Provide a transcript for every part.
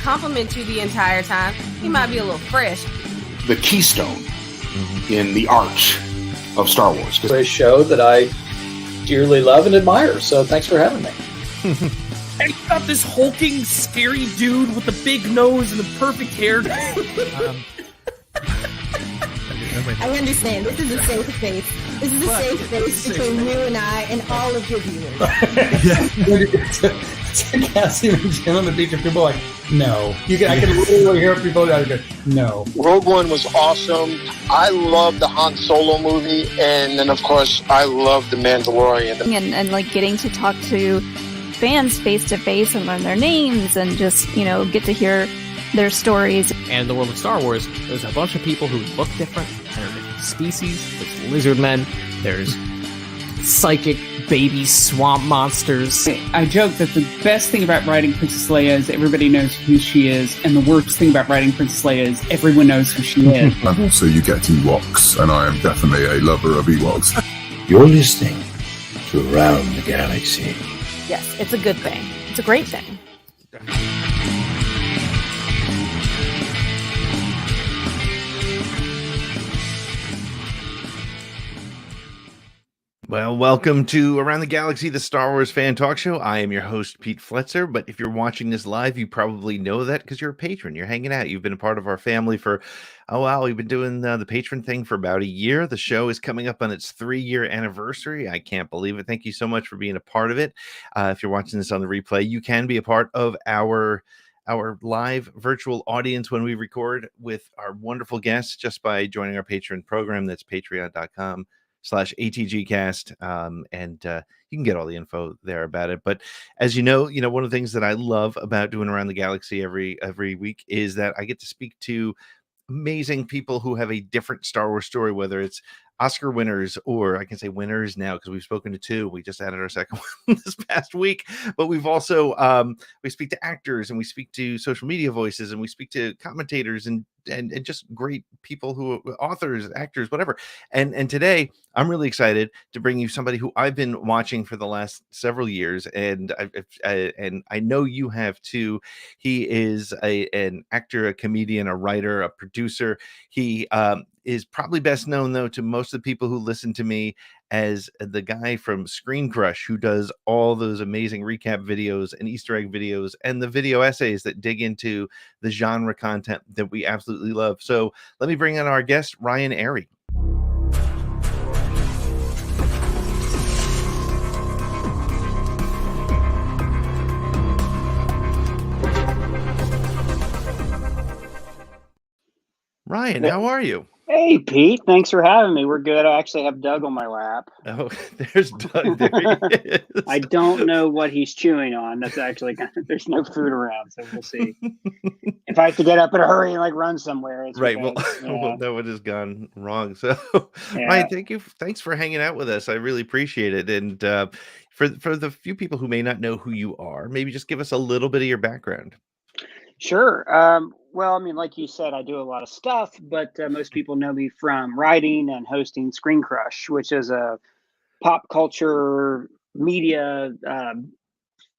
compliment you the entire time. He might be a little fresh. The keystone in the arch of Star Wars. It's a show that I dearly love and admire, so thanks for having me. And you got this hulking, scary dude with a big nose and a perfect hair. I understand. This is a safe space. This is a safe space between you and I and all of your viewers. Cassie and Jim on the beach, and people are like, no. I can literally hear people out there, no. Rogue One was awesome. I love the Han Solo movie, and then of course I love the Mandalorian. And like getting to talk to fans face to face and learn their names and just, get to hear their stories. And in the world of Star Wars, there's a bunch of people who look different. There are different species. There's lizard men. There's psychic baby swamp monsters. I joke that the best thing about writing Princess Leia is everybody knows who she is, and the worst thing about writing Princess Leia is everyone knows who she is. And also you get Ewoks, and I am definitely a lover of Ewoks. You're listening to Around the Galaxy. Yes, it's a good thing. It's a great thing. Well, welcome to Around the Galaxy, the Star Wars fan talk show. I am your host, Pete Fletzer, but if you're watching this live, you probably know that because you're a patron. You're hanging out. You've been a part of our family for a while. We've been doing the patron thing for about a year. The show is coming up on its 3-year anniversary. I can't believe it. Thank you so much for being a part of it. If you're watching this on the replay, you can be a part of our live virtual audience when we record with our wonderful guests just by joining our Patreon program. That's patreon.com/ATGcast. And you can get all the info there about it. But as you know, one of the things that I love about doing Around the Galaxy every week is that I get to speak to amazing people who have a different Star Wars story, whether it's Oscar winners, or I can say winners now because we've spoken to 2. We just added our second one this past week. But we've also we speak to actors, and we speak to social media voices, and we speak to commentators and just great people who are authors, actors, whatever. And today I'm really excited to bring you somebody who I've been watching for the last several years, and I know you have too. He is an actor, a comedian, a writer, a producer. He is probably best known, though, to most of the people who listen to me as the guy from ScreenCrush, who does all those amazing recap videos and Easter egg videos and the video essays that dig into the genre content that we absolutely love. So let me bring in our guest, Ryan Arey. Ryan, how are you? Hey, Pete. Thanks for having me. We're good. I actually have Doug on my lap. Oh, there's Doug. There he is. I don't know what he's chewing on. That's actually there's no food around, so we'll see. If I have to get up in a hurry and run somewhere, it's right. Okay. Well, no, it has gone wrong. So, Yeah. Ryan, thank you. Thanks for hanging out with us. I really appreciate it. And for the few people who may not know who you are, maybe just give us a little bit of your background. Sure. Well, I mean, like you said, I do a lot of stuff, but most people know me from writing and hosting ScreenCrush, which is a pop culture media,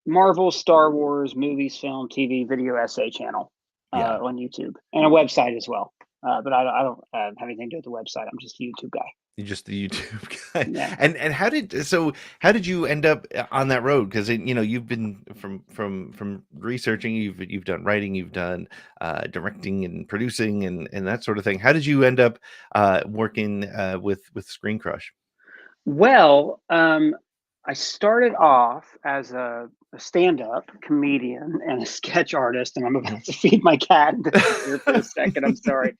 Marvel, Star Wars, movies, film, TV, video essay channel on YouTube, and a website as well. But I don't have anything to do with the website. I'm just a YouTube guy. You're just the YouTube guy. Yeah. And how did you end up on that road? Because you've been from researching, you've done writing, you've done directing and producing and that sort of thing. How did you end up working with ScreenCrush? Well, I started off as a stand-up comedian and a sketch artist, and I'm about to feed my cat here for a second. I'm sorry.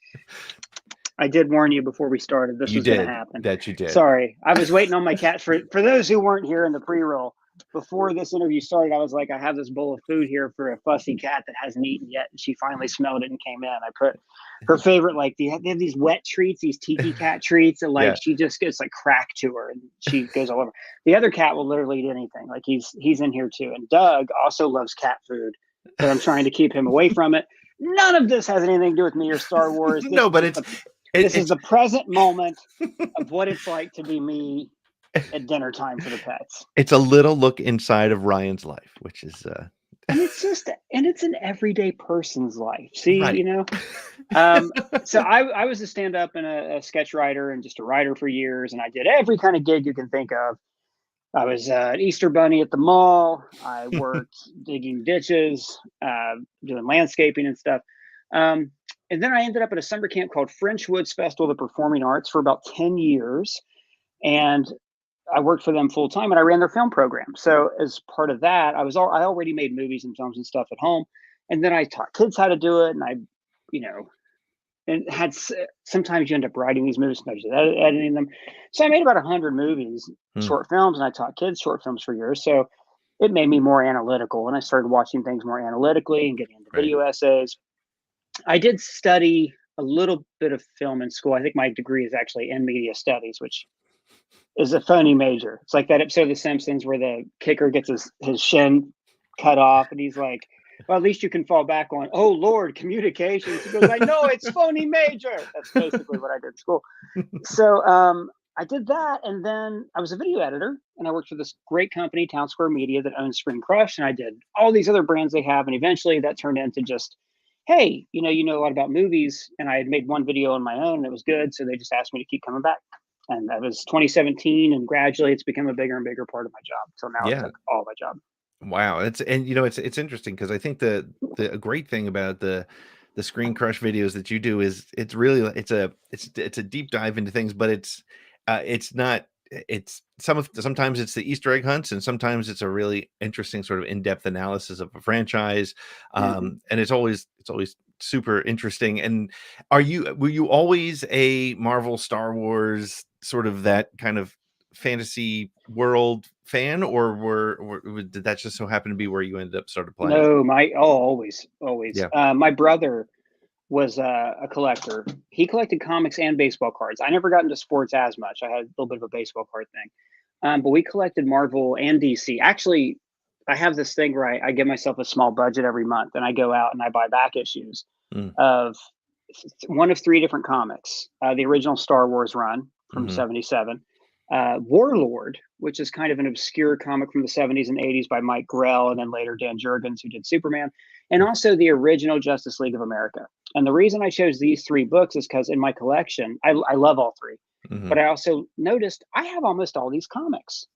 I did warn you before we started. This was going to happen. That you did. Sorry. I was waiting on my cat. For those who weren't here in the pre-roll, before this interview started, I was like, I have this bowl of food here for a fussy cat that hasn't eaten yet. And she finally smelled it and came in. I put her favorite, they have these wet treats, these tiki cat treats. And she just gets crack to her and she goes all over. The other cat will literally eat anything. He's in here too. And Doug also loves cat food, but I'm trying to keep him away from it. None of this has anything to do with me or Star Wars. This is the present moment of what it's like to be me at dinner time for the pets. It's a little look inside of Ryan's life, which is and it's an everyday person's life. See, Right. you know. So I was a stand-up and a sketch writer and just a writer for years, and I did every kind of gig you can think of. I was an Easter bunny at the mall. I worked digging ditches, doing landscaping and stuff. And then I ended up at a summer camp called French Woods Festival of the Performing Arts for about 10 years. And I worked for them full time, and I ran their film program. So as part of that, I already made movies and films and stuff at home. And then I taught kids how to do it. And I, you know, and sometimes you end up writing these movies, sometimes editing them. So I made about 100 movies, short films, and I taught kids short films for years. So it made me more analytical, and I started watching things more analytically and getting into video essays. I did study a little bit of film in school. I think my degree is actually in media studies, which is a phony major. It's like that episode of The Simpsons where the kicker gets his shin cut off, and he's like, well, at least you can fall back on, oh, Lord, communications. He goes, I know, it's phony major. That's basically what I did in school. So I did that, and then I was a video editor, and I worked for this great company, Town Square Media, that owns ScreenCrush, and I did all these other brands they have, and eventually that turned into just, hey, you know a lot about movies, and I had made one video on my own, and it was good, so they just asked me to keep coming back. And that was 2017, and gradually it's become a bigger and bigger part of my job. So now it's like all my job. Wow, it's interesting because I think the great thing about the ScreenCrush videos that you do is it's a deep dive into things, but it's not sometimes it's the Easter egg hunts, and sometimes it's a really interesting sort of in-depth analysis of a franchise, and it's always super interesting. And were you always a Marvel, Star Wars, sort of that kind of fantasy world fan, or did that just so happen to be where you ended up started playing? No, always. Yeah. My brother was a collector. He collected comics and baseball cards. I never got into sports as much. I had a little bit of a baseball card thing, but we collected Marvel and DC. Actually, I have this thing where I give myself a small budget every month, and I go out and I buy back issues of one of 3 different comics. The original Star Wars run from 77. Warlord, which is kind of an obscure comic from the 70s and 80s by Mike Grell, and then later Dan Jurgens, who did Superman, and also the original Justice League of America. And the reason I chose these 3 books is because in my collection, I love all 3, but I also noticed I have almost all these comics.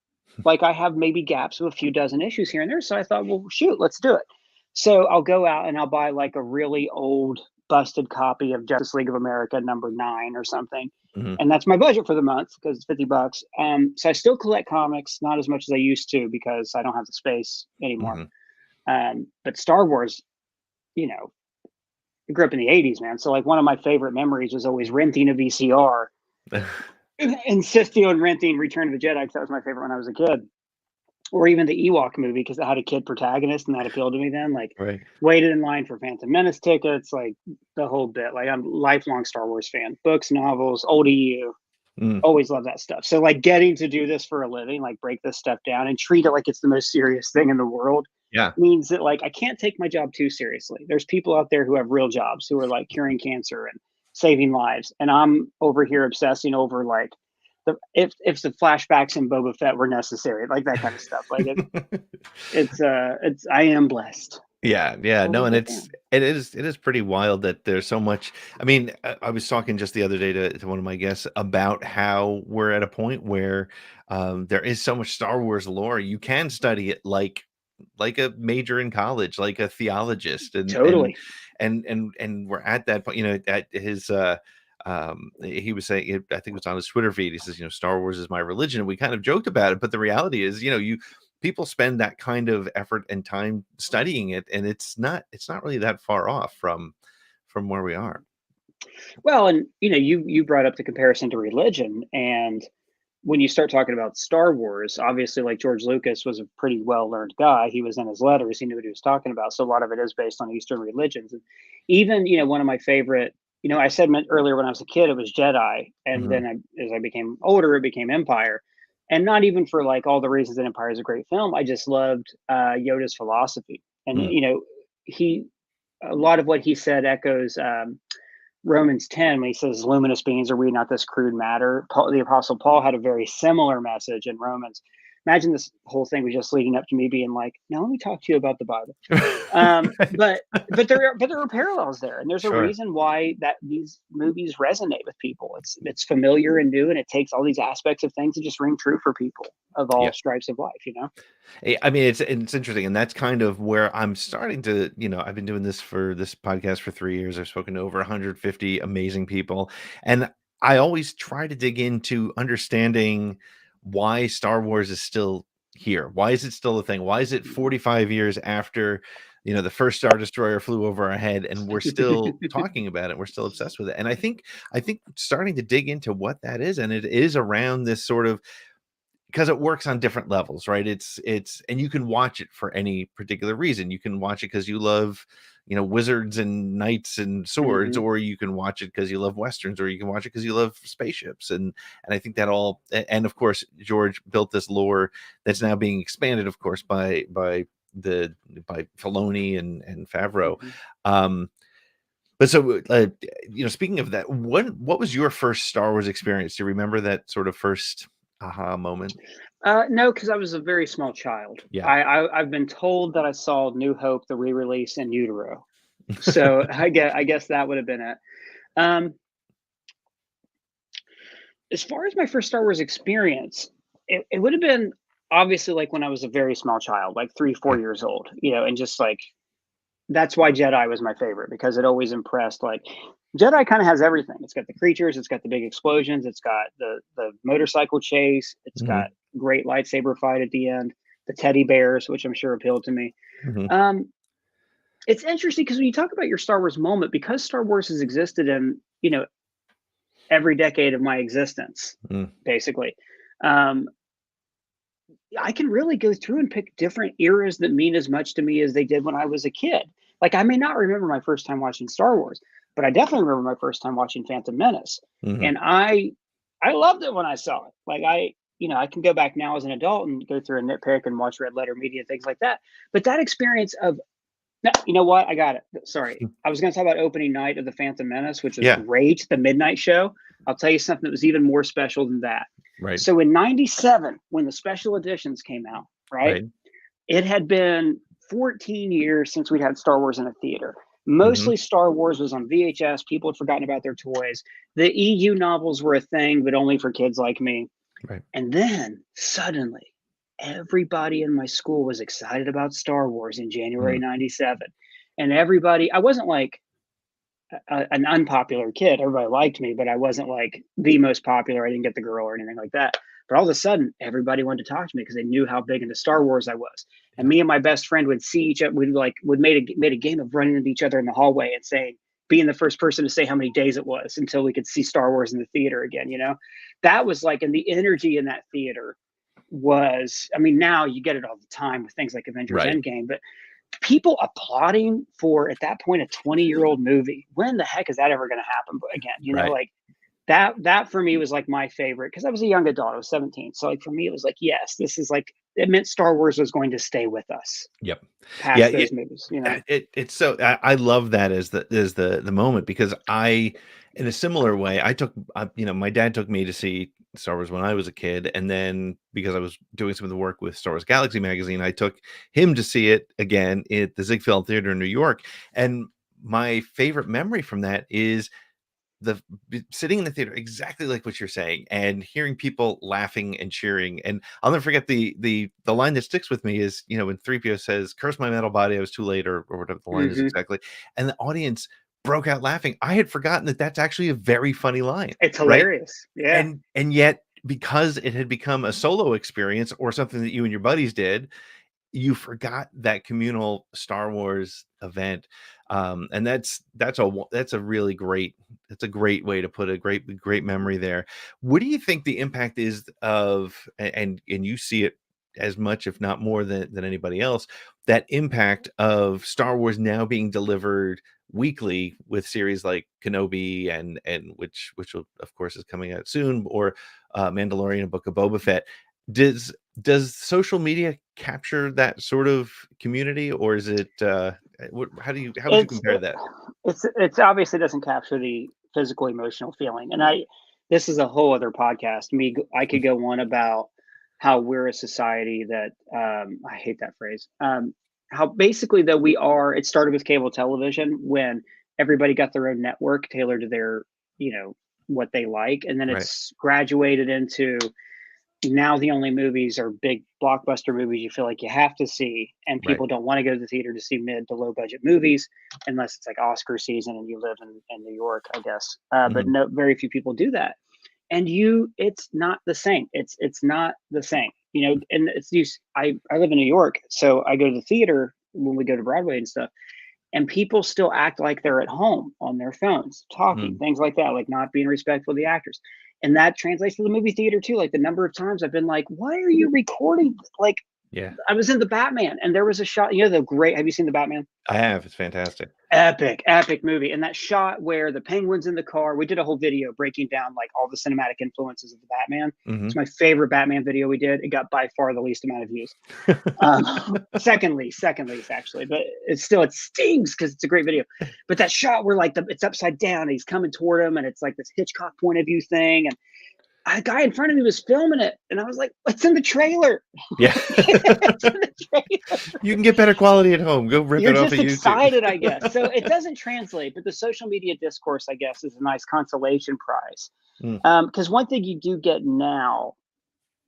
Like I have maybe gaps of a few dozen issues here and there. So I thought, well, shoot, let's do it. So I'll go out and I'll buy like a really old busted copy of Justice League of America number 9 or something. And that's my budget for the month because it's $50. So I still collect comics, not as much as I used to because I don't have the space anymore. But Star Wars, you know, I grew up in the 80s, man. So like one of my favorite memories was always renting a VCR, insisting on renting Return of the Jedi because that was my favorite when I was a kid. Or even the Ewok movie because it had a kid protagonist, and that appealed to me then. Like, waited in line for Phantom Menace tickets, like the whole bit. Like, I'm a lifelong Star Wars fan. Books, novels, old EU. Always love that stuff. So, like, getting to do this for a living, like, break this stuff down and treat it like it's the most serious thing in the world, means that, like, I can't take my job too seriously. There's people out there who have real jobs who are, like, curing cancer and saving lives. And I'm over here obsessing over, like, if the flashbacks in Boba Fett were necessary, like that kind of stuff. Like I am blessed. Yeah. No, and it is pretty wild that there's so much. I mean, I was talking just the other day to one of my guests about how we're at a point where there is so much Star Wars lore. You can study it like a major in college, like a theologist, and totally. And we're at that point. You know, at his. He was saying, I think it was on his Twitter feed, he says, you know, Star Wars is my religion. And we kind of joked about it, but the reality is, you know, people spend that kind of effort and time studying it, and it's not really that far off from where we are. Well, and you know, you brought up the comparison to religion, and when you start talking about Star Wars, obviously, like George Lucas was a pretty well-learned guy. He was in his letters, he knew what he was talking about. So a lot of it is based on Eastern religions. And even, you know, one of my favorite, you know, I said earlier when I was a kid, it was Jedi. And then as I became older, it became Empire. And not even for like all the reasons that Empire is a great film. I just loved Yoda's philosophy. And, you know, a lot of what he said echoes Romans 10 when he says luminous beings are we, not this crude matter. The Apostle Paul had a very similar message in Romans. imagine this whole thing was just leading up to me being like, now let me talk to you about the Bible. But there are parallels there, and there's a reason why that these movies resonate with people. It's familiar and new, and it takes all these aspects of things to just ring true for people of all stripes of life, you know. I mean, it's interesting, and that's kind of where I'm starting to, I've been doing this podcast for 3 years. I've spoken to over 150 amazing people, and I always try to dig into understanding why Star Wars is still here. Why is it still a thing? Why is it 45 years after, the first Star Destroyer flew over our head, and we're still talking about it? We're still obsessed with it. And I think starting to dig into what that is, and it is around this sort of, because it works on different levels, right? It's and you can watch it for any particular reason. You can watch it because you love, wizards and knights and swords, or you can watch it because you love westerns, or you can watch it because you love spaceships. And I think that all, and of course, George built this lore that's now being expanded, of course, by Filoni and Favreau. But so, speaking of that, what was your first Star Wars experience? Do you remember that sort of first aha moment? No, because I was a very small child. Yeah, I've been told that I saw New Hope, the re-release, in utero. So I guess that would have been it. As far as my first Star Wars experience, it would have been obviously like when I was a very small child, like 3-4 years old, and just like, that's why Jedi was my favorite, because it always impressed. Like, Jedi kind of has everything. It's got the creatures, it's got the big explosions, it's got the motorcycle chase, it's got great lightsaber fight at the end, the teddy bears, which I'm sure appealed to me. It's interesting because when you talk about your Star Wars moment, because Star Wars has existed in, every decade of my existence, basically, I can really go through and pick different eras that mean as much to me as they did when I was a kid. Like, I may not remember my first time watching Star Wars, but I definitely remember my first time watching Phantom Menace. And I loved it when I saw it. Like, I can go back now as an adult and go through a nitpick and watch Red Letter Media and things like that. But that experience of, you know what? I got it. Sorry. I was going to talk about opening night of the Phantom Menace, which was great. The midnight show. I'll tell you something that was even more special than that. Right. So in 97, when the special editions came out, right? It had been 14 years since we'd had Star Wars in a theater. Mostly Star Wars was on VHS. People had forgotten about their toys. The EU novels were a thing, but only for kids like me. Right. And then suddenly, everybody in my school was excited about Star Wars in January 97. And everybody, I wasn't like an unpopular kid. Everybody liked me, but I wasn't like the most popular. I didn't get the girl or anything like that. But all of a sudden, everybody wanted to talk to me because they knew how big into Star Wars I was. And me and my best friend would see each other. Would made a game of running into each other in the hallway and saying, being the first person to say how many days it was until we could see Star Wars in the theater again. That was like, and the energy in that theater was, I mean, now you get it all the time with things like Avengers Endgame, but people applauding for, at that point, a 20-year-old movie. When the heck is that ever going to happen again? Like that for me was like my favorite, because I was a young adult. I was 17. So like for me, it was like, yes, this is like, it meant Star Wars was going to stay with us. Past those movies, It's so, I love that as the moment, because in a similar way, I took, my dad took me to see Star Wars when I was a kid, and then because I was doing some of the work with Star Wars Galaxy magazine, I took him to see it again at the Ziegfeld Theater in New York. And my favorite memory from that is sitting in the theater, exactly like what you're saying, and hearing people laughing and cheering. And I'll never forget the line that sticks with me is, when 3PO says, "Curse my metal body, I was too late," or whatever the line is exactly, and the audience broke out laughing. I had forgotten that that's actually a very funny line. It's hilarious. Right? Yeah. And yet, because it had become a solo experience or something that you and your buddies did, you forgot that communal Star Wars event. And that's a really great, it's a great way to put a great memory there. What do you think the impact is of, and you see it as much, if not more than anybody else, that impact of Star Wars now being delivered weekly with series like Kenobi and which will, of course, is coming out soon, or Mandalorian and Book of Boba Fett? Does social media capture that sort of community, or is it how would you compare that? It's obviously doesn't capture the physical emotional feeling. And this is a whole other podcast. I could go on about how we're a society that I hate that phrase. How basically that we are. It started with cable television when everybody got their own network tailored to their, what they like, and then Right. it's graduated into now the only movies are big blockbuster movies you feel like you have to see, and Right. people don't want to go to the theater to see mid to low budget movies unless it's like Oscar season and you live in New York, I guess. But no, very few people do that. And it's not the same. It's not the same, and I live in New York, so I go to the theater when we go to Broadway and stuff, and people still act like they're at home on their phones, talking, things like that, like not being respectful of the actors. And that translates to the movie theater too. Like the number of times I've been like, why are you recording? Like, Yeah. I was in the Batman and there was a shot, have you seen the Batman? I have. It's fantastic. Epic movie. And that shot where the Penguin's in the car, we did a whole video breaking down like all the cinematic influences of the Batman. It's my favorite Batman video we did. It got by far the least amount of views. Second least actually, but it stings because it's a great video. But that shot where like it's upside down and he's coming toward him and it's like this Hitchcock point of view thing, and a guy in front of me was filming it, and I was like, "What's in the trailer?" Yeah. It's in the trailer. You can get better quality at home. Go rip it off of YouTube. You're just excited, I guess. So it doesn't translate, but the social media discourse, I guess, is a nice consolation prize. Because one thing you do get now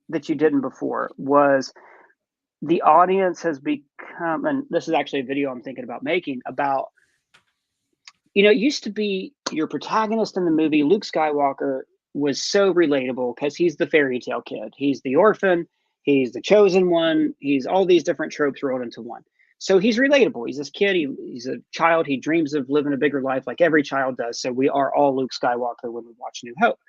that you didn't before was the audience has become, and this is actually a video I'm thinking about making about, it used to be your protagonist in the movie, Luke Skywalker, was so relatable because he's the fairy tale kid. He's the orphan. He's the chosen one. He's all these different tropes rolled into one. So he's relatable. He's this kid. He's a child. He dreams of living a bigger life like every child does. So we are all Luke Skywalker when we watch New Hope.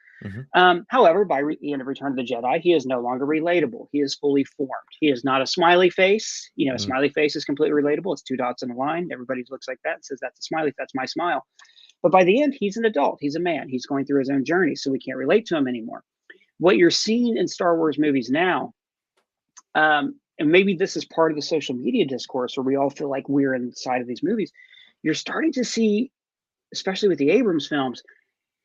However, by the end of Return of the Jedi, he is no longer relatable. He is fully formed. He is not a smiley face. A smiley face is completely relatable. It's two dots in a line. Everybody looks like that and says, that's a smiley. That's my smile. But by the end, he's an adult. He's a man. He's going through his own journey, so we can't relate to him anymore. What you're seeing in Star Wars movies now, and maybe this is part of the social media discourse where we all feel like we're inside of these movies, you're starting to see, especially with the Abrams films,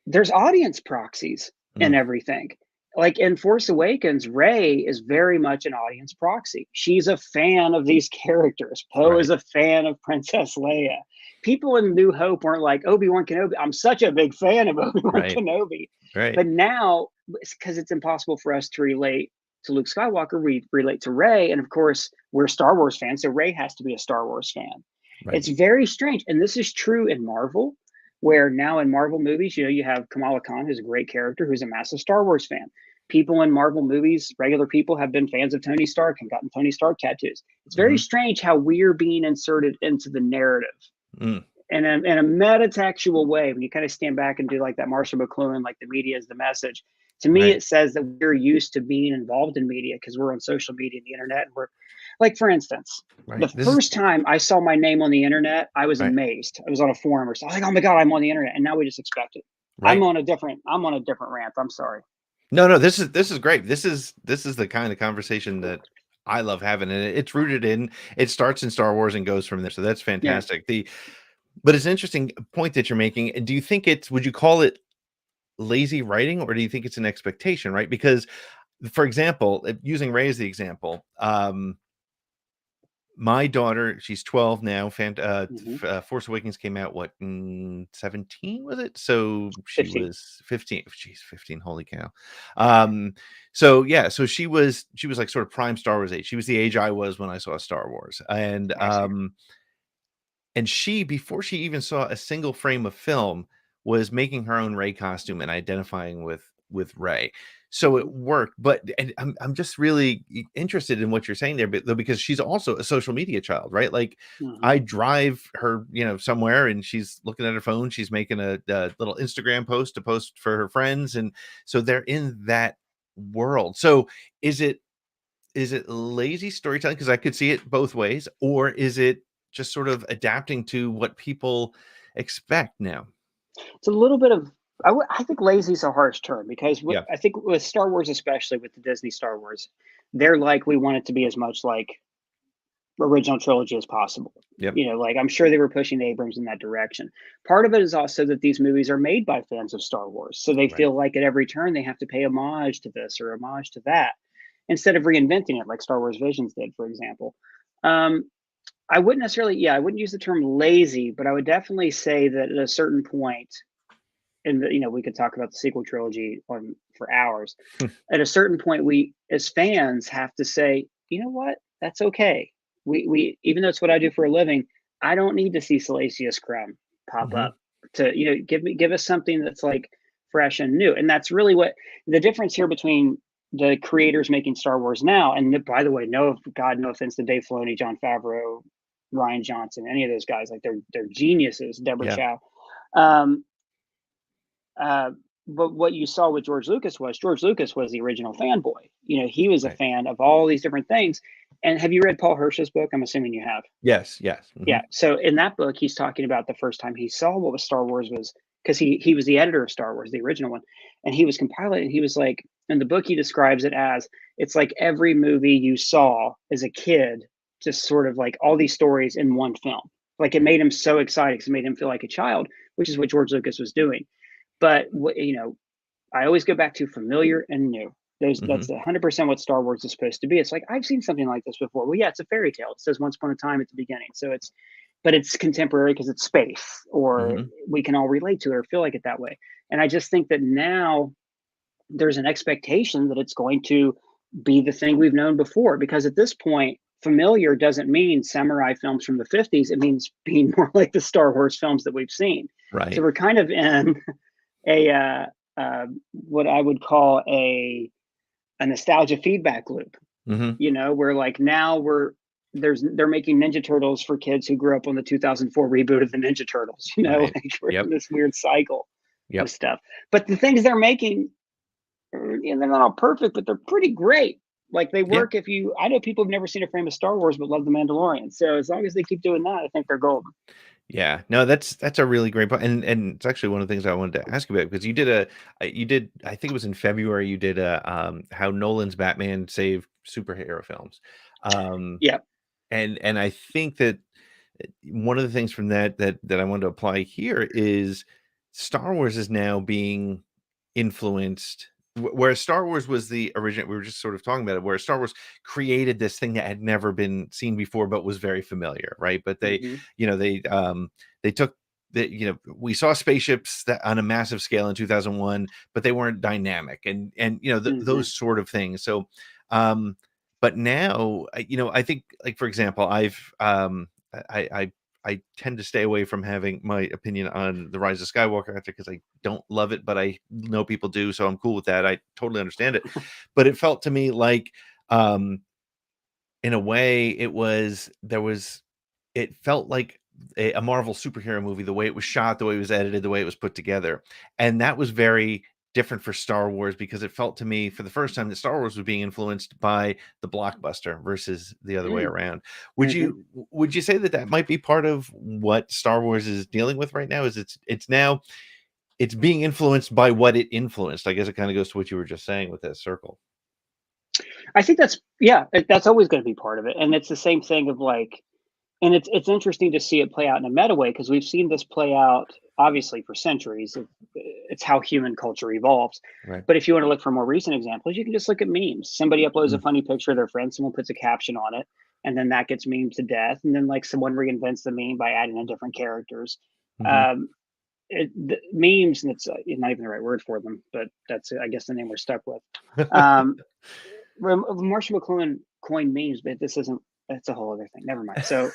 there's audience proxies and everything. Like in Force Awakens, Rey is very much an audience proxy. She's a fan of these characters. Poe is a fan of Princess Leia. People in New Hope weren't like, Obi-Wan Kenobi. I'm such a big fan of Obi-Wan Kenobi. But now, because it's impossible for us to relate to Luke Skywalker, we relate to Rey. And of course, we're Star Wars fans, so Rey has to be a Star Wars fan. It's very strange. And this is true in Marvel, where now in Marvel movies, you have Kamala Khan, who's a great character, who's a massive Star Wars fan. People in Marvel movies, regular people, have been fans of Tony Stark and gotten Tony Stark tattoos. It's very strange how we're being inserted into the narrative in a metatextual way. When you kind of stand back and do like that Marshall McLuhan, like the media is the message. To me, it says that we're used to being involved in media because we're on social media and the internet. And we're like, for instance, the first time I saw my name on the internet, I was amazed. I was on a forum or something. I was like, oh my God, I'm on the internet. And now we just expect it. I'm on a different rant. I'm sorry. No, this is great. This is the kind of conversation that I love having, and it's rooted in. It starts in Star Wars and goes from there. So that's fantastic. But it's an interesting point that you're making. Do you think would you call it lazy writing, or do you think it's an expectation? Right? Because, for example, using Rey as the example, my daughter, she's 12 now. Force Awakens came out 17 was it? So she 15. Was 15. She's 15. Holy cow! So she was like sort of prime Star Wars age. She was the age I was when I saw Star Wars, and she, before she even saw a single frame of film, was making her own Rey costume and identifying with Rey. So it worked, but I'm just really interested in what you're saying there, because she's also a social media child, right? Like I drive her, somewhere, and she's looking at her phone. She's making a little Instagram post to post for her friends, and so they're in that world. So is it lazy storytelling? Because I could see it both ways, or is it just sort of adapting to what people expect now? It's a little bit of. I think lazy is a harsh term, because I think with Star Wars, especially with the Disney Star Wars, they're like, we want it to be as much like original trilogy as possible. Like I'm sure they were pushing Abrams in that direction. Part of it is also that these movies are made by fans of Star Wars. So they feel like at every turn they have to pay homage to this or homage to that. instead of reinventing it like Star Wars Visions did, for example. I wouldn't necessarily, I wouldn't use the term lazy, but I would definitely say that at a certain point, and we could talk about the sequel trilogy for hours. At a certain point, we as fans have to say, you know what, that's okay. We even though it's what I do for a living, I don't need to see Salacious Crumb pop up to give us something that's like fresh and new. And that's really what the difference here between the creators making Star Wars now, and by the way, no offense to Dave Filoni, Jon Favreau, Rian Johnson, any of those guys, like they're geniuses. Deborah Chow. But what you saw with George Lucas was the original fanboy. He was a fan of all these different things. And have you read Paul Hirsch's book? I'm assuming you have. Yes. Yeah. So in that book, he's talking about the first time he saw what Star Wars was, because he was the editor of Star Wars, the original one, and he was compiling. And he was like, in the book, he describes it as it's like every movie you saw as a kid, just sort of like all these stories in one film. Like it made him so excited because it made him feel like a child, which is what George Lucas was doing. But I always go back to familiar and new. That's 100% what Star Wars is supposed to be. It's like, I've seen something like this before. Well, yeah, it's a fairy tale. It says once upon a time at the beginning. So it's contemporary because it's space, or we can all relate to it or feel like it that way. And I just think that now there's an expectation that it's going to be the thing we've known before, because at this point, familiar doesn't mean samurai films from the 50s. It means being more like the Star Wars films that we've seen. Right. So we're kind of in what I would call a nostalgia feedback loop. Where like now they're making Ninja Turtles for kids who grew up on the 2004 reboot of the Ninja Turtles. Like we're in this weird cycle of stuff. But the things they're making, they're not all perfect, but they're pretty great. Like they work. I know people have never seen a frame of Star Wars but love the Mandalorian. So as long as they keep doing that, I think they're golden. Yeah, no, that's a really great point, and it's actually one of the things I wanted to ask you about, because you did I think it was in February, you did how Nolan's Batman saved superhero films. And I think that one of the things from that I wanted to apply here is Star Wars is now being influenced. Whereas Star Wars was the original, we were just sort of talking about it, where Star Wars created this thing that had never been seen before, but was very familiar, right? But they took we saw spaceships that on a massive scale in 2001, but they weren't dynamic, and those sort of things. So, but now, I think, like, for example, I tend to stay away from having my opinion on The Rise of Skywalker because I don't love it, but I know people do, so I'm cool with that. I totally understand it. But it felt to me like, in a way, it felt like a Marvel superhero movie, the way it was shot, the way it was edited, the way it was put together. And that was very different for Star Wars, because it felt to me for the first time that Star Wars was being influenced by the blockbuster versus the other way around. Would you say that might be part of what Star Wars is dealing with right now? Is it's being influenced by what it influenced? I guess it kind of goes to what you were just saying with that circle. I think that's always going to be part of it. And it's the same thing of like, and it's interesting to see it play out in a meta way, because we've seen this play out obviously for centuries. It's how human culture evolves. Right. But if you want to look for more recent examples, you can just look at memes. Somebody uploads a funny picture of their friend, someone puts a caption on it, and then that gets memed to death. And then like someone reinvents the meme by adding in different characters. The memes, and it's not even the right word for them, but that's, I guess, the name we're stuck with. Marshall McLuhan coined memes, but that's a whole other thing. Never mind. So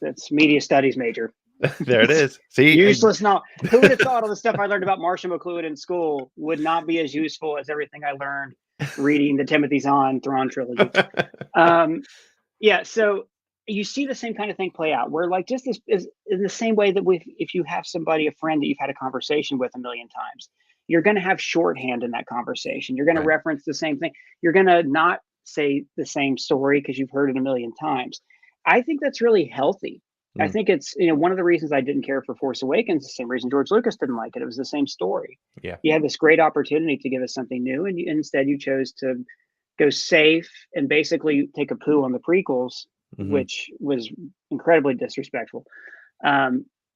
that's media studies major. There it is. See, useless. Now, who would have thought all the stuff I learned about Marshall McLuhan in school would not be as useful as everything I learned reading the Timothy Zahn Thrawn trilogy? So you see the same kind of thing play out, where like just this is in the same way that if you have somebody, a friend that you've had a conversation with a million times, you're going to have shorthand in that conversation. You're going to reference the same thing. You're going to not say the same story because you've heard it a million times. I think that's really healthy. I think it's, one of the reasons I didn't care for Force Awakens, the same reason George Lucas didn't like it. It was the same story. Yeah. You had this great opportunity to give us something new, and instead you chose to go safe and basically take a poo on the prequels, which was incredibly disrespectful.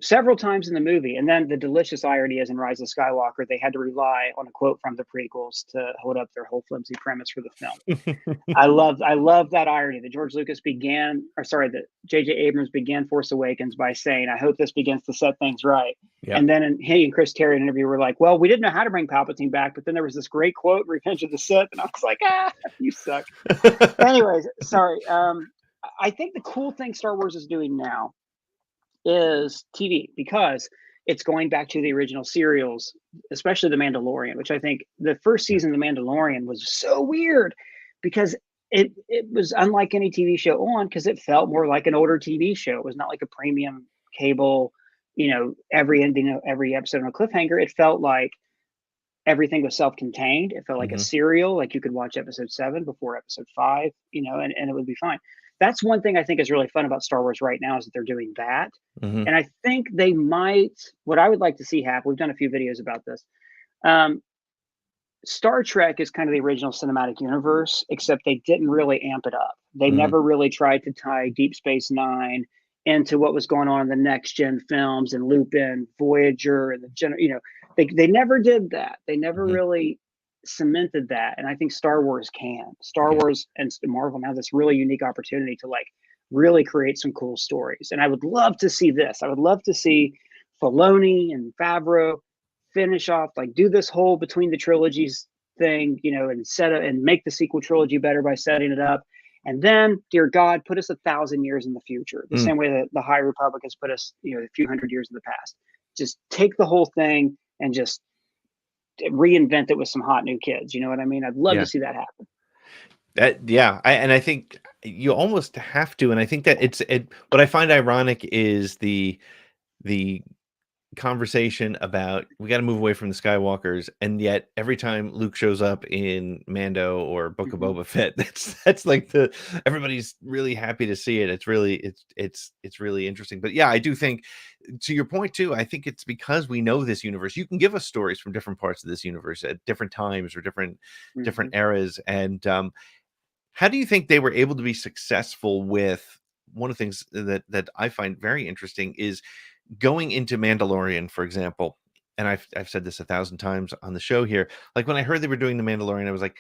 several times in the movie. And then the delicious irony is in Rise of Skywalker, they had to rely on a quote from the prequels to hold up their whole flimsy premise for the film. I love that irony that that J.J. Abrams began Force Awakens by saying, I hope this begins to set things right. Yep. And then he and Chris Terry in an interview were like, well, we didn't know how to bring Palpatine back, but then there was this great quote, Revenge of the Sith. And I was like, you suck. Anyways, sorry. I think the cool thing Star Wars is doing now is TV, because it's going back to the original serials, especially The Mandalorian, which I think the first season of The Mandalorian was so weird because it was unlike any TV show on, because it felt more like an older TV show. It was not like a premium cable, every ending, every episode on a cliffhanger. It felt like everything was self-contained. It felt like a serial, like you could watch episode 7 before episode 5, and it would be fine. That's one thing I think is really fun about Star Wars right now, is that they're doing that. And I think they might, what I would like to see happen, we've done a few videos about this. Star Trek is kind of the original cinematic universe, except they didn't really amp it up. They never really tried to tie Deep Space Nine into what was going on in the next gen films and loop in Voyager and they never did that. They never really cemented that, and I think Star Wars can. Star Wars and Marvel now have this really unique opportunity to really create some cool stories, and I would love to see this. I would love to see Filoni and Favreau finish off, do this whole between the trilogies thing, and make the sequel trilogy better by setting it up, and then, dear God, put us 1,000 years in the future, the same way that the High Republic has put us, a few hundred years in the past. Just take the whole thing and just reinvent it with some hot new kids. You know what I mean? I'd love to see that happen. I think you almost have to, and I think that what I find ironic is the conversation about we got to move away from the Skywalkers, and yet every time Luke shows up in Mando or Book of Boba Fett, that's like everybody's really happy to see it. It's really interesting. But yeah, I do think, to your point too, I think it's because we know this universe. You can give us stories from different parts of this universe at different times or different eras. And how do you think they were able to be successful with one of the things that I find very interesting is going into Mandalorian, for example, and I've said this 1,000 times on the show here. Like when I heard they were doing the Mandalorian, I was like,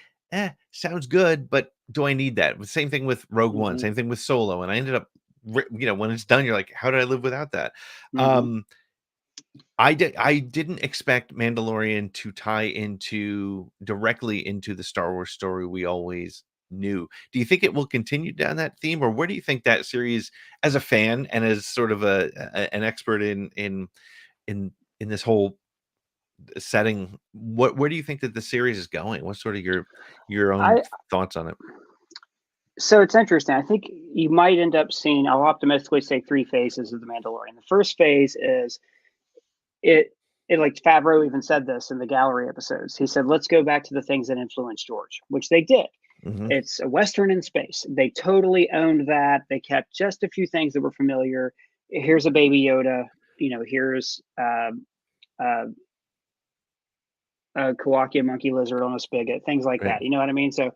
sounds good, but do I need that? Same thing with Rogue One, same thing with Solo. And I ended up, when it's done, you're like, how did I live without that? I didn't expect Mandalorian to tie directly into the Star Wars story we always knew. Do you think it will continue down that theme, or where do you think that series, as a fan and as sort of an expert in this whole setting, where do you think that the series is going? What's sort of your own thoughts on it? So it's interesting. I think you might end up seeing, I'll optimistically say, 3 phases of the Mandalorian. The first phase is it like Favreau even said this in the gallery episodes. He said, let's go back to the things that influenced George, which they did. It's a Western in space. They totally owned that. They kept just a few things that were familiar. Here's a baby Yoda. Here's a Kowakia monkey lizard on a spigot, things like that. You know what I mean? So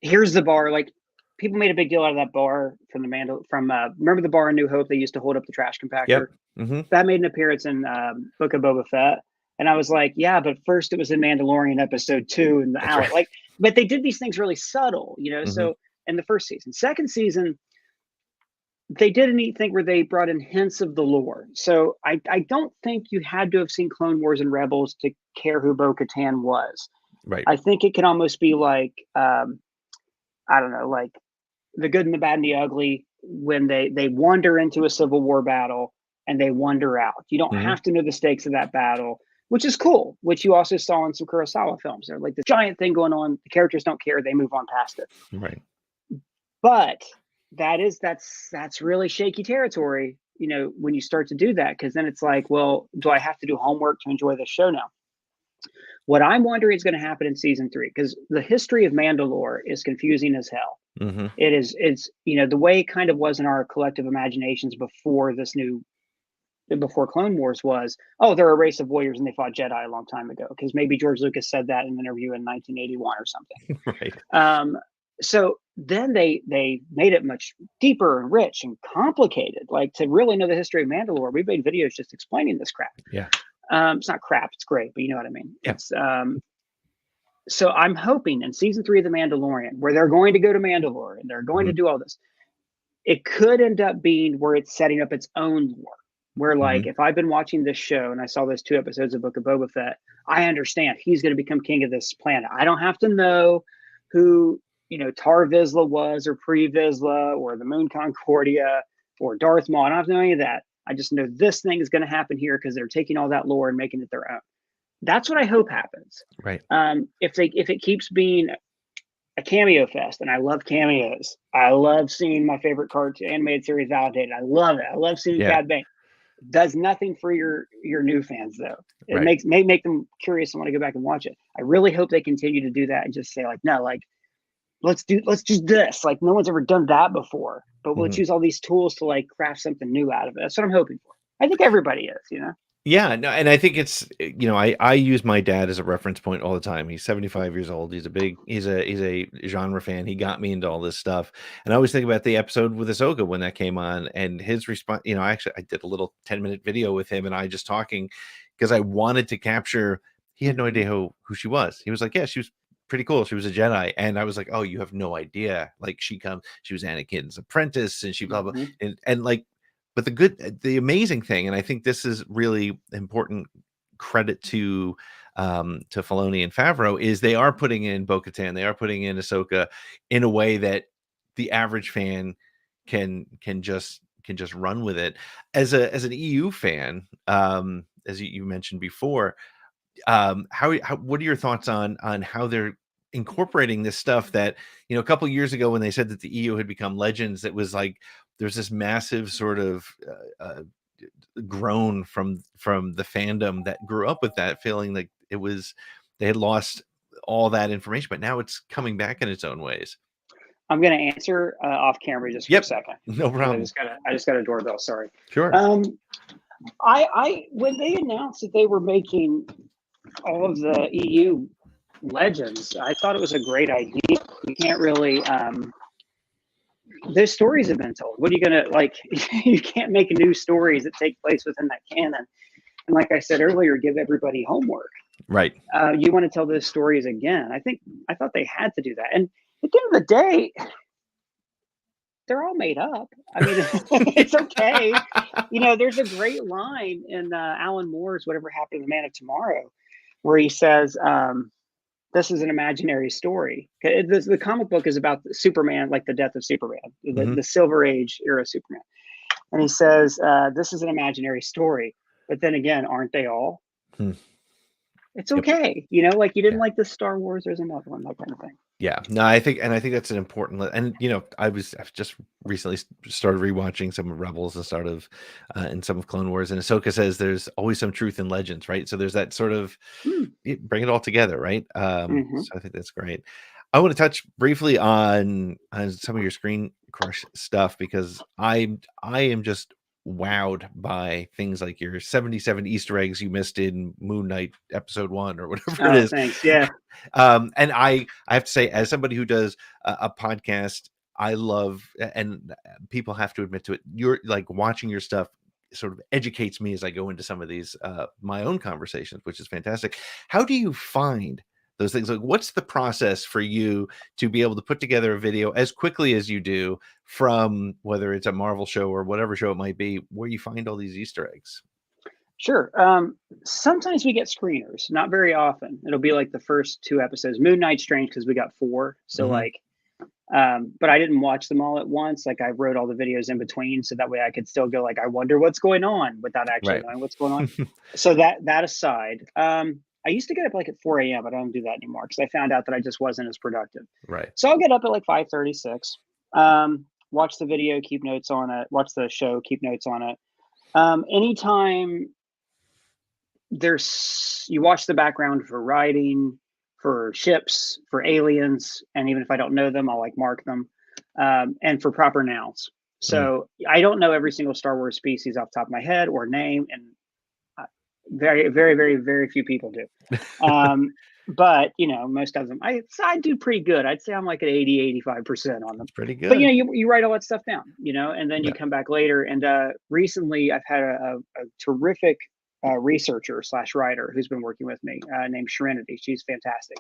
here's the bar. Like, people made a big deal out of that bar from remember the bar in New Hope they used to hold up the trash compactor? That made an appearance in Book of Boba Fett. And I was like, yeah, but first it was in Mandalorian episode 2 in the alley. But they did these things really subtle, so in the first season. Second season, they did a neat thing where they brought in hints of the lore. So I don't think you had to have seen Clone Wars and Rebels to care who Bo-Katan was. Right. I think it can almost be like, I don't know, like The Good and the Bad and the Ugly, when they wander into a Civil War battle and they wander out. You don't have to know the stakes of that battle, which is cool, which you also saw in some Kurosawa films. They're like this giant thing going on. The characters don't care. They move on past it. Right. But that's really shaky territory, when you start to do that, because then it's like, well, do I have to do homework to enjoy the show now? What I'm wondering is going to happen in season 3, because the history of Mandalore is confusing as hell. It's the way it kind of was in our collective imaginations before Clone Wars was, they're a race of warriors and they fought Jedi a long time ago, because maybe George Lucas said that in an interview in 1981 or something. Right. So then they made it much deeper and rich and complicated. Like, to really know the history of Mandalore, we made videos just explaining this crap. Yeah. It's not crap, it's great, but you know what I mean. Yeah. It's so I'm hoping in season 3 of The Mandalorian, where they're going to go to Mandalore and they're going to do all this, it could end up being where it's setting up its own lore. Where, like, if I've been watching this show and I saw those 2 episodes of Book of Boba Fett, I understand he's going to become king of this planet. I don't have to know who, you know, Tar Vizsla was, or Pre Vizsla, or the Moon Concordia, or Darth Maul. I don't have to know any of that. I just know this thing is going to happen here because they're taking all that lore and making it their own. That's what I hope happens. Right. If it keeps being a cameo fest, and I love cameos. I love seeing my favorite cartoon animated series validated. I love it. I love seeing Cad Bane. Does nothing for your new fans though. It may make them curious and want to go back and watch it. I really hope they continue to do that and just say, like, no, like, let's do this. Like, no one's ever done that before, but we'll use all these tools to, like, craft something new out of it. That's what I'm hoping for. I think everybody is, you know. Yeah, no, and I think it's, you know, I use my dad as a reference point all the time. He's 75 years old. He's a genre fan. He got me into all this stuff. And I always think about the episode with Ahsoka when that came on, and his response, you know, I did a little 10-minute video with him and I just talking because I wanted to capture, he had no idea who she was. He was like, yeah, she was pretty cool. She was a Jedi. And I was like, oh, you have no idea. Like, she was Anakin's apprentice and she blah, blah. And like, but the amazing thing, and I think this is really important credit to Filoni and Favreau, is they are putting in Bo-Katan, they are putting in Ahsoka in a way that the average fan can just run with it. As an EU fan, as you mentioned before, what are your thoughts on how they're incorporating this stuff that, you know, a couple of years ago when they said that the EU had become legends, it was like there's this massive sort of groan from the fandom that grew up with that, feeling like they had lost all that information, but now it's coming back in its own ways. I'm going to answer off camera just for a second. No problem. I just got a doorbell. Sorry. Sure. I when they announced that they were making all of the EU legends, I thought it was a great idea. You can't really those stories have been told. What are you gonna, like, you can't make new stories that take place within that canon. And like I said earlier, give everybody homework. Right. You want to tell those stories again. I thought they had to do that. And at the end of the day, they're all made up. I mean, it's okay. You know, there's a great line in Alan Moore's Whatever Happened to the Man of Tomorrow, where he says, this is an imaginary story. The comic book is about Superman, like the death of Superman, the Silver Age era Superman. And he says, this is an imaginary story. But then again, aren't they all? It's okay. You know, like, you didn't like the Star Wars, there's another one, that kind of thing. Yeah, no, I think that's an important, and you know, I've just recently started rewatching some of Rebels and some of Clone Wars, and Ahsoka says there's always some truth in legends, right? So there's that sort of bring it all together, right? So I think that's great. I want to touch briefly on some of your Screen Crush stuff, because I am just wowed by things like your 77 Easter eggs you missed in Moon Knight episode 1 or whatever it is. Thanks. Yeah. And I have to say, as somebody who does a podcast, I love, and people have to admit to it, you're like, watching your stuff sort of educates me as I go into some of these my own conversations, which is fantastic. How do you find those things? Like, what's the process for you to be able to put together a video as quickly as you do, from whether it's a Marvel show or whatever show it might be, where you find all these Easter eggs? Sure. Sometimes we get screeners, not very often. It'll be like the first 2 episodes. Moon Knight's strange because we got 4. So but I didn't watch them all at once. Like, I wrote all the videos in between, so that way I could still go, like, I wonder what's going on, without actually knowing what's going on. So that aside, I used to get up like at 4 a.m., but I don't do that anymore because I found out that I just wasn't as productive. Right. So I'll get up at like 5:36, watch the video, keep notes on it, watch the show, keep notes on it. Anytime you watch the background for writing, for ships, for aliens, and even if I don't know them, I'll like mark them, and for proper nouns. So I don't know every single Star Wars species off the top of my head or name, and very, very, very, very few people do. but most of them, I do pretty good. I'd say I'm like at 80-85% on them. Pretty good. But you write all that stuff down, and then you come back later. And recently, I've had a terrific researcher / writer who's been working with me named Serenity. She's fantastic.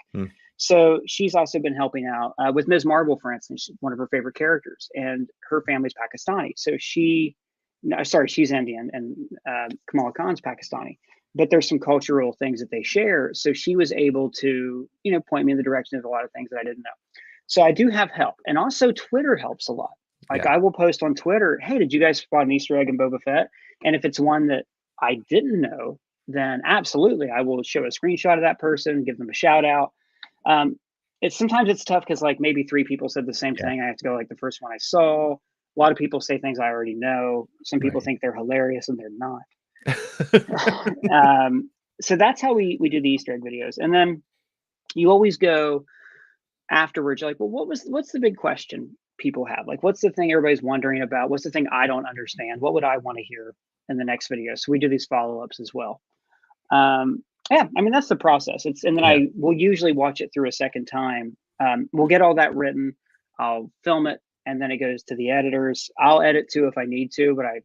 So she's also been helping out with Ms. Marvel, for instance. She's one of her favorite characters, and her family's Pakistani. So she's Indian, and Kamala Khan's Pakistani. But there's some cultural things that they share. So she was able to, point me in the direction of a lot of things that I didn't know. So I do have help. And also Twitter helps a lot. Like I will post on Twitter, hey, did you guys spot an Easter egg in Boba Fett? And if it's one that I didn't know, then absolutely, I will show a screenshot of that person, give them a shout out. Sometimes it's tough because like maybe 3 people said the same thing. I have to go like the first one I saw. A lot of people say things I already know. Some people think they're hilarious and they're not. So that's how we do the Easter egg videos. And then you always go afterwards, you're like, well, what's the big question people have? Like, what's the thing everybody's wondering about? What's the thing I don't understand? What would I want to hear in the next video? So we do these follow-ups as well. That's the process. And then I will usually watch it through a second time. We'll get all that written. I'll film it, and then it goes to the editors. I'll edit too if I need to, but I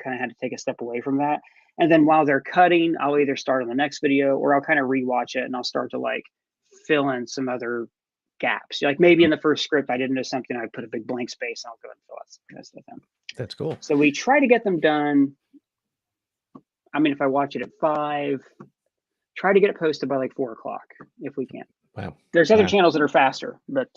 kind of had to take a step away from that. And then while they're cutting, I'll either start on the next video or I'll kind of rewatch it and I'll start to like fill in some other gaps. Like maybe in the first script, I didn't know something. I put a big blank space and I'll go and fill out some kind of stuff in. That's cool. So we try to get them done. If I watch it at 5, try to get it posted by like 4 o'clock if we can. Wow. There's other channels that are faster, but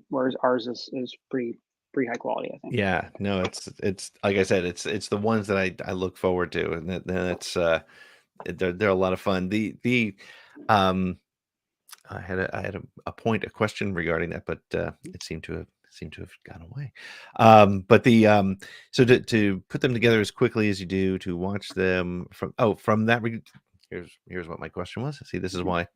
whereas ours is pretty high quality, I think. Yeah, no, it's like I said, it's the ones that I look forward to, and that's they're a lot of fun. I had a question regarding that, but it seemed to have gone away. So to put them together as quickly as you do, to watch them from that. Here's what my question was. See, this is why.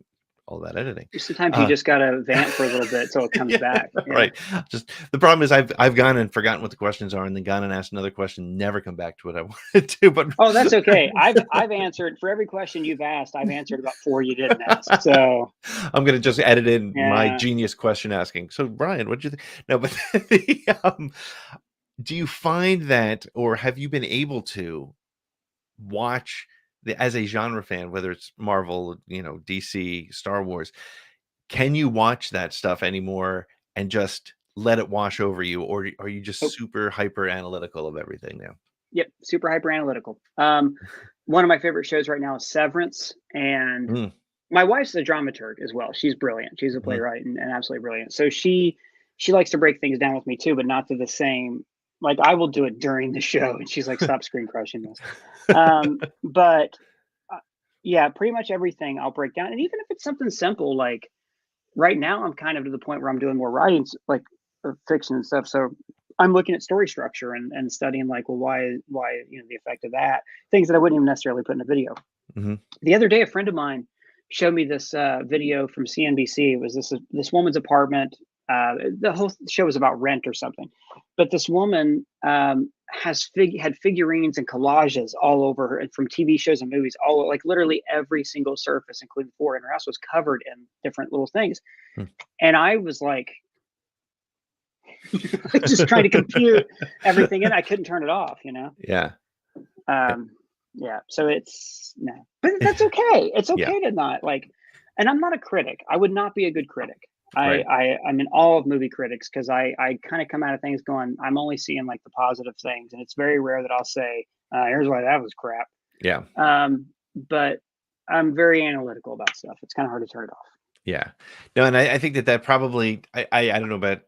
All that editing. Sometimes you just gotta vamp for a little bit so it comes back. Yeah. Right. Just the problem is I've gone and forgotten what the questions are, and then gone and asked another question, never come back to what I wanted to. But that's okay. I've answered for every question you've asked. I've answered about 4 you didn't ask. So I'm gonna just edit in my genius question asking. So Brian, what did you think? No, but do you find that, or have you been able to watch? As a genre fan, whether it's Marvel, DC, Star Wars, can you watch that stuff anymore and just let it wash over you, or are you just super hyper analytical of everything now? Yep, super hyper analytical. One of my favorite shows right now is Severance, and my wife's a dramaturg as well. She's brilliant. She's a playwright and absolutely brilliant. So she likes to break things down with me too, but not to the same. Like I will do it during the show, and she's like, "Stop screen crushing this." But pretty much everything I'll break down, and even if it's something simple, like right now, I'm kind of to the point where I'm doing more writing, like fiction and stuff. So I'm looking at story structure and studying, like, well, why the effect of that, things that I wouldn't even necessarily put in a video. The other day, a friend of mine showed me this video from CNBC. It was this woman's apartment. The whole show was about rent or something, but this woman had figurines and collages all over her, and from TV shows and movies, all like literally every single surface, including the floor in her house, was covered in different little things. And I was like, just trying to compute everything, and I couldn't turn it off. So it's but that's okay. It's okay to not like, and I'm not a critic. I would not be a good critic. Right. I'm in awe of movie critics because I kind of come out of things going, I'm only seeing like the positive things, and it's very rare that I'll say, here's why that was crap. Yeah. But I'm very analytical about stuff. It's kind of hard to turn it off. Yeah. No, and I think that probably I don't know about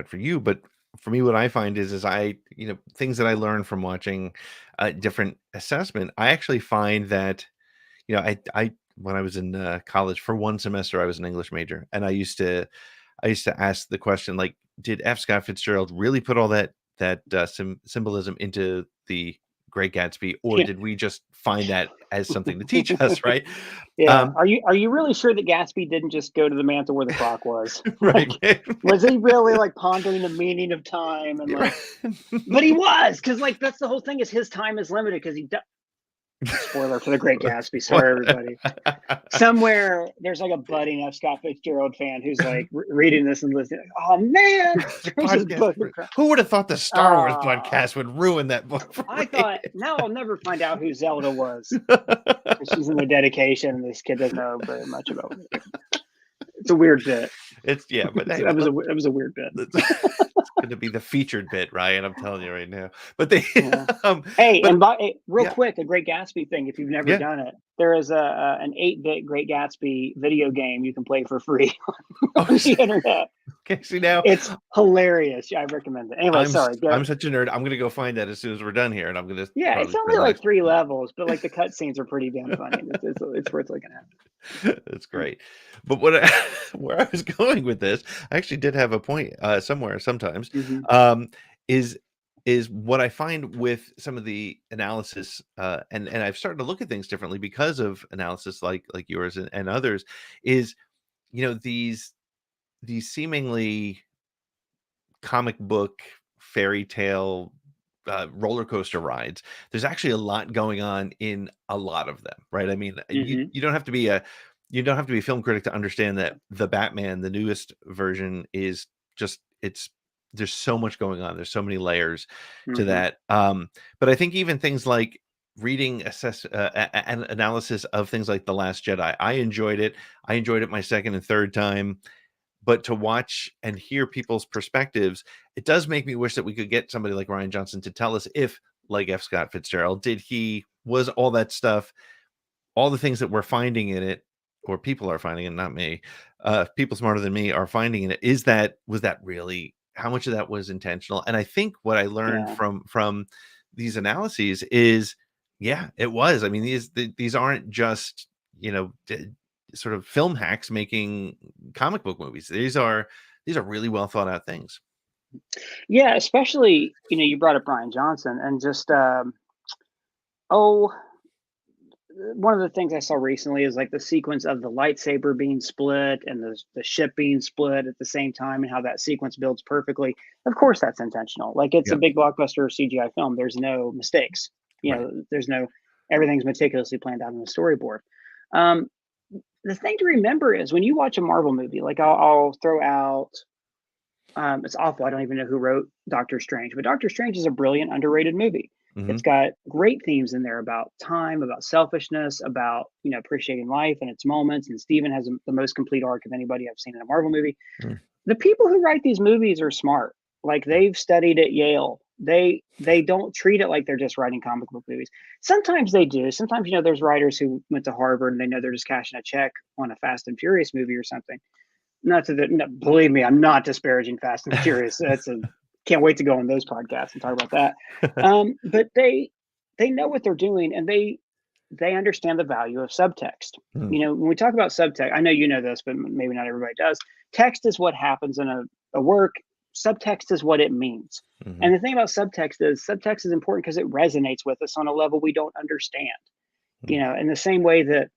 for you, but for me, what I find is I things that I learn from watching different assessment. I actually find that I when I was in college for one semester, I was an English major, and I used to ask the question, like, did F. Scott Fitzgerald really put all that symbolism into the Great Gatsby, or did we just find that as something to teach us, right? Yeah. Are you really sure that Gatsby didn't just go to the mantle where the clock was? Right. Was he really like pondering the meaning of time? And like, but he was, because like that's the whole thing, is his time is limited because he Spoiler for The Great Gatsby. Sorry, everybody. Somewhere there's like a budding F. Scott Fitzgerald fan who's like reading this and listening. Oh man, who would have thought the Star Wars podcast would ruin that book? I thought now I'll never find out who Zelda was. She's in the dedication, and this kid doesn't know very much about it. It's a weird bit. But hey, that was a weird bit. It's going to be the featured bit, Ryan. I'm telling you right now. But they, real quick, a Great Gatsby thing. If you've never done it, there is an 8-bit Great Gatsby video game you can play for free on the internet. Okay, see now it's hilarious. I recommend it. Anyway, I'm such a nerd. I'm going to go find that as soon as we're done here, and I'm going to. Yeah, it's only like 3 levels, but like the cutscenes are pretty damn funny. It's worth looking at. That's great. But where I was going with this, I actually did have a point somewhere. Sometimes is what I find with some of the analysis, and I've started to look at things differently because of analysis like yours and others. Is these seemingly comic book fairy tale roller coaster rides, there's actually a lot going on in a lot of them, right? I mean, you don't have to be a film critic to understand that the Batman, the newest version, is just there's so much going on. There's so many layers to that. But I think even things like reading an analysis of things like The Last Jedi, I enjoyed it my second and third time. But to watch and hear people's perspectives, it does make me wish that we could get somebody like Rian Johnson to tell us if, like F. Scott Fitzgerald, was all that stuff, all the things that we're finding in it, or people are finding it, not me, people smarter than me are finding in it. Was that really, how much of that was intentional? And I think what I learned from these analyses is, it was. I mean, these aren't just, sort of film hacks making comic book movies. These are really well thought out things. Yeah, especially you brought up Rian Johnson, and just one of the things I saw recently is like the sequence of the lightsaber being split and the ship being split at the same time, and how that sequence builds perfectly. Of course, that's intentional. Like it's a big blockbuster CGI film. There's no mistakes. There's no, everything's meticulously planned out in the storyboard. The thing to remember is when you watch a Marvel movie, like I'll throw out, it's awful. I don't even know who wrote Doctor Strange, but Doctor Strange is a brilliant, underrated movie. It's got great themes in there about time, about selfishness, about, appreciating life and its moments. And Steven has the most complete arc of anybody I've seen in a Marvel movie. The people who write these movies are smart. Like they've studied at Yale. They don't treat it like they're just writing comic book movies. Sometimes they do. Sometimes, there's writers who went to Harvard and they know they're just cashing a check on a Fast and Furious movie or something. Believe me, I'm not disparaging Fast and Furious. Can't wait to go on those podcasts and talk about that. But they know what they're doing, and they understand the value of subtext. When we talk about subtext, I know you know this, but maybe not everybody does. Text is what happens in a work. Subtext is what it means. And the thing about subtext is important because it resonates with us on a level we don't understand. In the same way that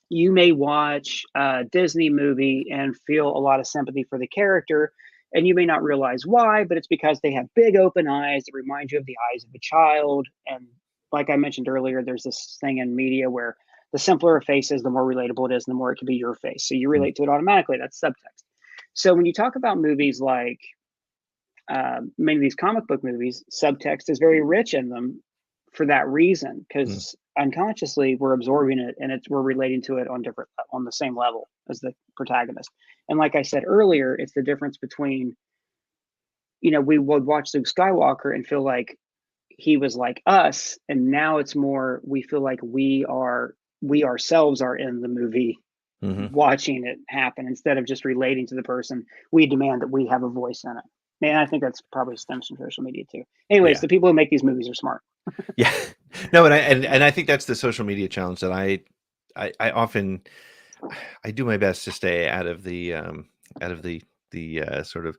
you may watch a Disney movie and feel a lot of sympathy for the character, and you may not realize why, but it's because they have big open eyes that remind you of the eyes of a child. And like I mentioned earlier, there's this thing in media where the simpler a face is, the more relatable it is, and the more it can be your face. So you relate to it automatically. That's subtext. So when you talk about movies like many of these comic book movies, subtext is very rich in them for that reason, because unconsciously we're absorbing it and we're relating to it on the same level as the protagonist. And like I said earlier, it's the difference between, we would watch Luke Skywalker and feel like he was like us, and now it's more we feel like we ourselves are in the movie watching it happen, instead of just relating to the person. We demand that we have a voice in it. And I think that's probably stems from social media too. Anyways, the people who make these movies are smart. No, and I think that's the social media challenge that I often do my best to stay out of the sort of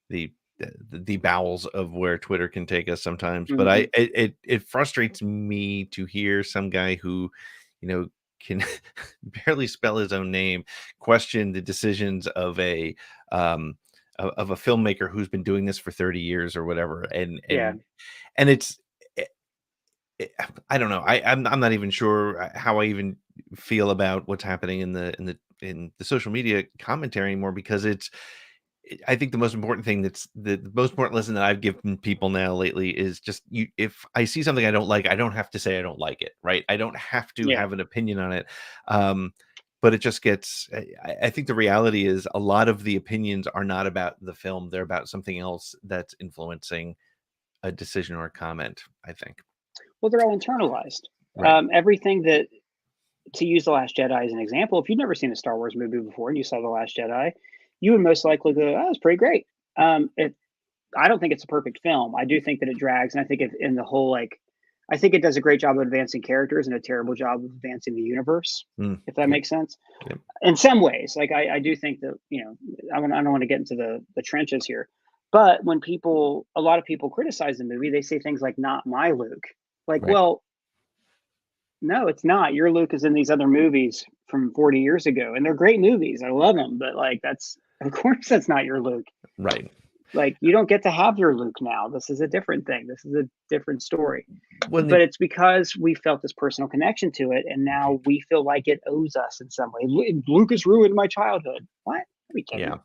the bowels of where Twitter can take us sometimes. But it frustrates me to hear some guy who, can barely spell his own name question the decisions of a filmmaker who's been doing this for 30 years or whatever. And I don't know. I'm not even sure how I even feel about what's happening in the social media commentary anymore, because I think the most important thing, that's the most important lesson that I've given people now lately is just, if I see something I don't like, I don't have to say I don't like it, right? I don't have to have an opinion on it. But it just gets, I think the reality is a lot of the opinions are not about the film. They're about something else that's influencing a decision or a comment, I think. Well, they're all internalized. Right. Everything that, to use The Last Jedi as an example, if you've never seen a Star Wars movie before and you saw The Last Jedi, you would most likely go, "Oh, it's pretty great." I don't think it's a perfect film. I do think that it drags, and I think in the whole, like, I think it does a great job of advancing characters and a terrible job of advancing the universe, if that makes sense. Yep. In some ways, like I do think that, I don't want to get into the trenches here, but when a lot of people criticize the movie, they say things like, "Not my Luke." Like, well, no, it's not. Your Luke is in these other movies from 40 years ago, and they're great movies. I love them, but like, of course that's not your Luke. Right. Like, you don't get to have your Luke now. This is a different thing. This is a different story. But it's because we felt this personal connection to it, and now we feel like it owes us in some way. Lucas ruined my childhood. What? Yeah.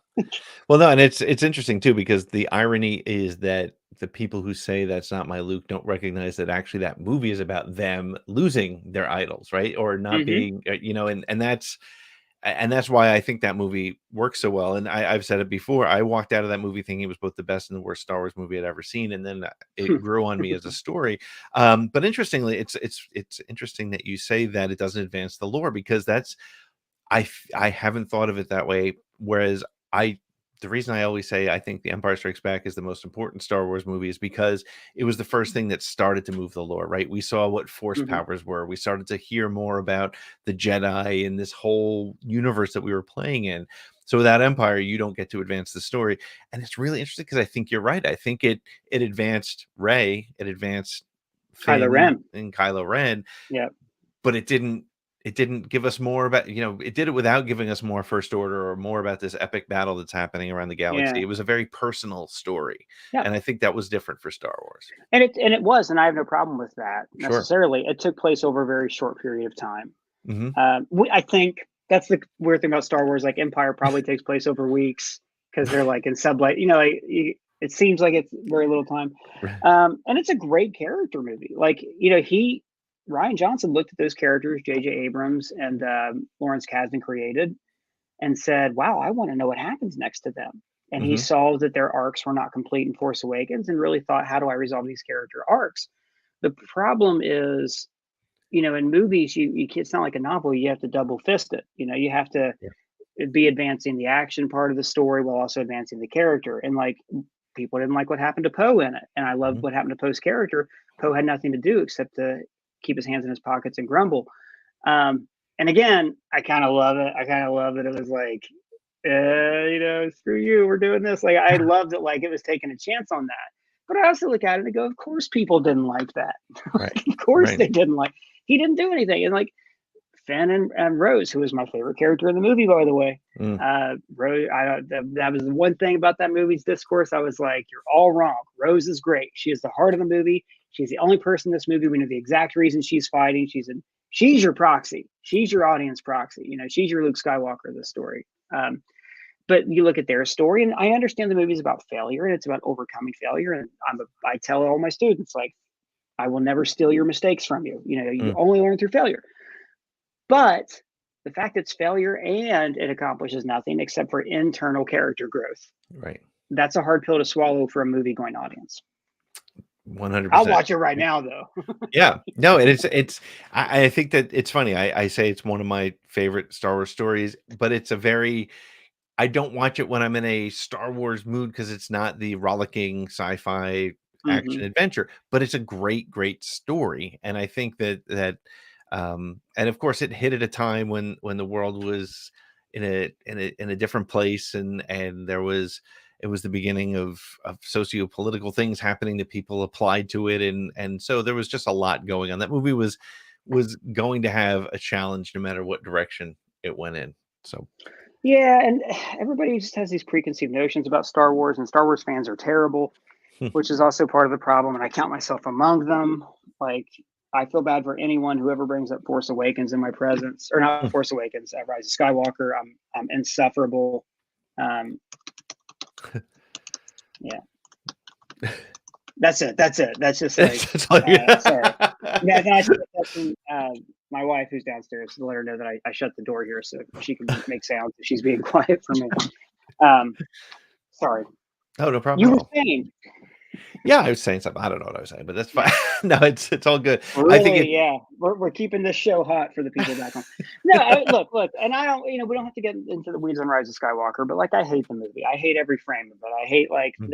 Well, no, and it's interesting too, because the irony is that the people who say that's not my Luke don't recognize that actually that movie is about them losing their idols, right? Or not being, and that's why I think that movie works so well. And I've said it before. I walked out of that movie thinking it was both the best and the worst Star Wars movie I'd ever seen, and then it grew on me as a story. But interestingly, it's interesting that you say that it doesn't advance the lore, because that's, I haven't thought of it that way. Whereas the reason I always say I think The Empire Strikes Back is the most important Star Wars movie is because it was the first thing that started to move the lore, right? We saw what force powers were. We started to hear more about the Jedi and this whole universe that we were playing in. So without Empire, you don't get to advance the story. And it's really interesting because I think you're right. I think it advanced Rey, it advanced Kylo Ren. and Kylo Ren. Yeah. But it didn't give us more about, it did it without giving us more First Order or more about this epic battle that's happening around the galaxy. Yeah. It was a very personal story. Yeah. And I think that was different for Star Wars. And it was, and I have no problem with that necessarily. Sure. It took place over a very short period of time. I think that's the weird thing about Star Wars. Like, Empire probably takes place over weeks because they're like in sublight, it seems like it's very little time. And it's a great character movie. Like, Rian Johnson looked at those characters J.J. Abrams and Lawrence Kasdan created and said, wow, I want to know what happens next to them. And he saw that their arcs were not complete in Force Awakens and really thought, how do I resolve these character arcs? The problem is, in movies, it's not like a novel. You have to double fist it. You have to be advancing the action part of the story while also advancing the character. And like, people didn't like what happened to Poe in it. And I loved what happened to Poe's character. Poe had nothing to do except to keep his hands in his pockets and grumble. And again, I kind of love it. I kind of love that it was like, screw you, we're doing this. Like, I loved it. Like, it was taking a chance on that. But I also look at it and go, of course people didn't like that. Of course they didn't like. He didn't do anything. And like Finn and Rose, who was my favorite character in the movie, by the way. Rose, that was the one thing about that movie's discourse. I was like, you're all wrong. Rose is great. She is the heart of the movie. She's the only person in this movie. We know the exact reason she's fighting. She's your proxy. She's your audience proxy. She's your Luke Skywalker of the story. But you look at their story, and I understand the movie is about failure and it's about overcoming failure. And I tell all my students, like, I will never steal your mistakes from you. You only learn through failure. But the fact it's failure and it accomplishes nothing except for internal character growth. Right. That's a hard pill to swallow for a movie-going audience. 100%. I'll watch it right now, though. Yeah, no, and it's. I think that it's funny. I say it's one of my favorite Star Wars stories, but it's a very. I don't watch it when I'm in a Star Wars mood because it's not the rollicking sci-fi action adventure, but it's a great story, and I think that and of course it hit at a time when the world was in a different place, and it was the beginning of socio-political things happening that people applied to it. And so there was just a lot going on. That movie was going to have a challenge no matter what direction it went in. So, yeah. And everybody just has these preconceived notions about Star Wars, and Star Wars fans are terrible, which is also part of the problem. And I count myself among them. Like, I feel bad for anyone who ever brings up Force Awakens in my presence, or not Force Awakens, Rise of Skywalker. I'm insufferable. Yeah. That's it. That's just like, sorry. Yeah, then I should my wife, who's downstairs, to let her know that I shut the door here so she can make sounds if she's being quiet for me. Sorry. Oh, no problem. You were saying. Yeah, I was saying something. I don't know what I was saying, but that's fine. No, it's all good. Really, I think yeah, we're keeping this show hot for the people back home. No, look, and I don't, we don't have to get into the weeds on Rise of Skywalker, but like, I hate the movie. I hate every frame of it.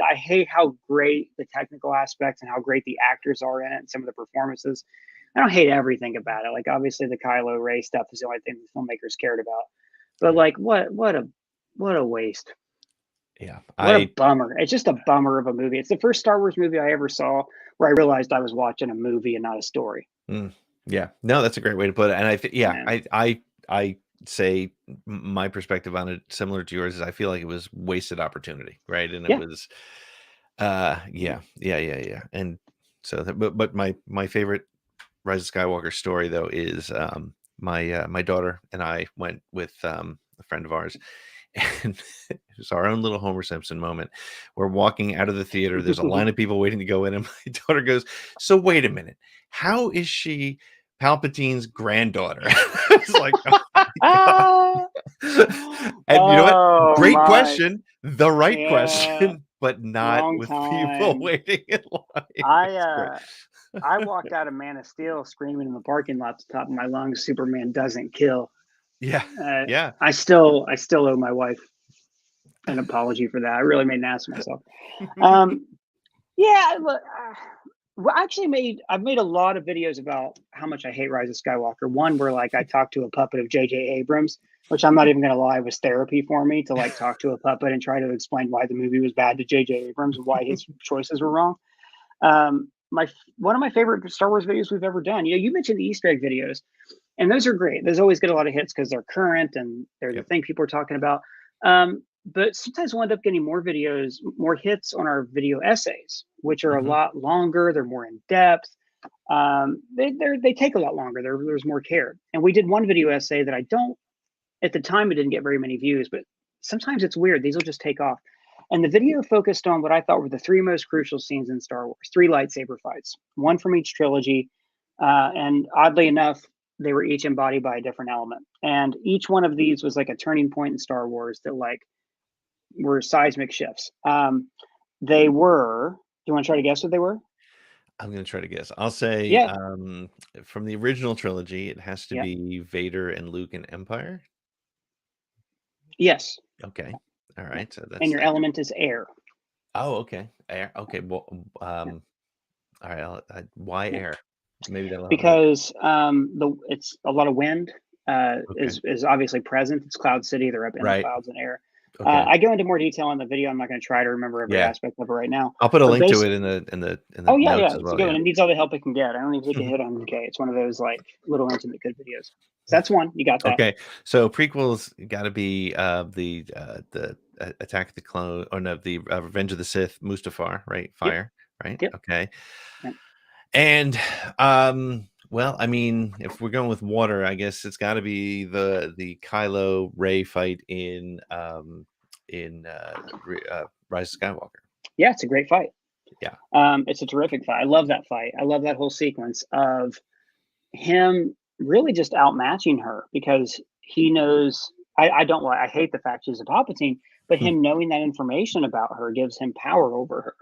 I hate how great the technical aspects and how great the actors are in it and some of the performances. I don't hate everything about it. Like, obviously the Kylo Ray stuff is the only thing the filmmakers cared about. But like, what a waste. Yeah, what a bummer. It's just a bummer of a movie. It's the first Star Wars movie I ever saw where I realized I was watching a movie and not a story. Yeah, no, that's a great way to put it. And I say my perspective on it, similar to yours, is I feel like it was wasted opportunity, right? And it was, yeah. And so, but my favorite Rise of Skywalker story though is my daughter and I went with a friend of ours. And it was our own little Homer Simpson moment. We're walking out of the theater. There's a line of people waiting to go in. And my daughter goes, "So wait a minute. How is she Palpatine's granddaughter?" I was like, "Oh my God." And you know what? Great question. The right question, but not with people waiting in line. I walked out of Man of Steel screaming in the parking lot at the top of my lungs, "Superman doesn't kill." Yeah. I still owe my wife an apology for that. I really made an ass of myself. Look, I've made a lot of videos about how much I hate Rise of Skywalker. One where like I talked to a puppet of J.J. Abrams, which I'm not even going to lie was therapy for me to like talk to a puppet and try to explain why the movie was bad to J.J. Abrams and why his choices were wrong. One of my favorite Star Wars videos we've ever done. You mentioned the Easter egg videos. And those are great. Those always get a lot of hits because they're current and they're the thing people are talking about. But sometimes we'll end up getting more hits on our video essays, which are a lot longer. They're more in depth. They take a lot longer. There's more care. And we did one video essay that at the time, it didn't get very many views, but sometimes it's weird. These will just take off. And the video focused on what I thought were the three most crucial scenes in Star Wars, 3 lightsaber fights, one from each trilogy. And oddly enough, they were each embodied by a different element. And each one of these was like a turning point in Star Wars that like were seismic shifts. They were, do you want to try to guess what they were? I'm going to try to guess. I'll say from the original trilogy, it has to be Vader and Luke and Empire. Yes. Okay. All right. So that's, and your element is air. Oh, okay. Air. Okay. Well, all right. Why air? Maybe that'll because it's a lot of wind is obviously present. It's Cloud City. They're up in the clouds and air. Okay. I go into more detail in the video. I'm not going to try to remember every aspect of it right now. I'll put a link to it in the notes as well. It's good. It needs all the help it can get. I don't need to take a hit on it. Okay, it's one of those like little intimate good videos. So that's one. You got that. Okay, so prequels got to be the Attack of the Clone, or no, the Revenge of the Sith, Mustafar, right? Fire, right? Yep. Okay. Yep. And well, I mean, if we're going with water, I guess it's got to be the Kylo Ray fight in Rise of Skywalker. Yeah, it's a great fight. Yeah. It's a terrific fight. I love that fight. I love that whole sequence of him really just outmatching her because he knows. I hate the fact she's a Palpatine, but him knowing that information about her gives him power over her.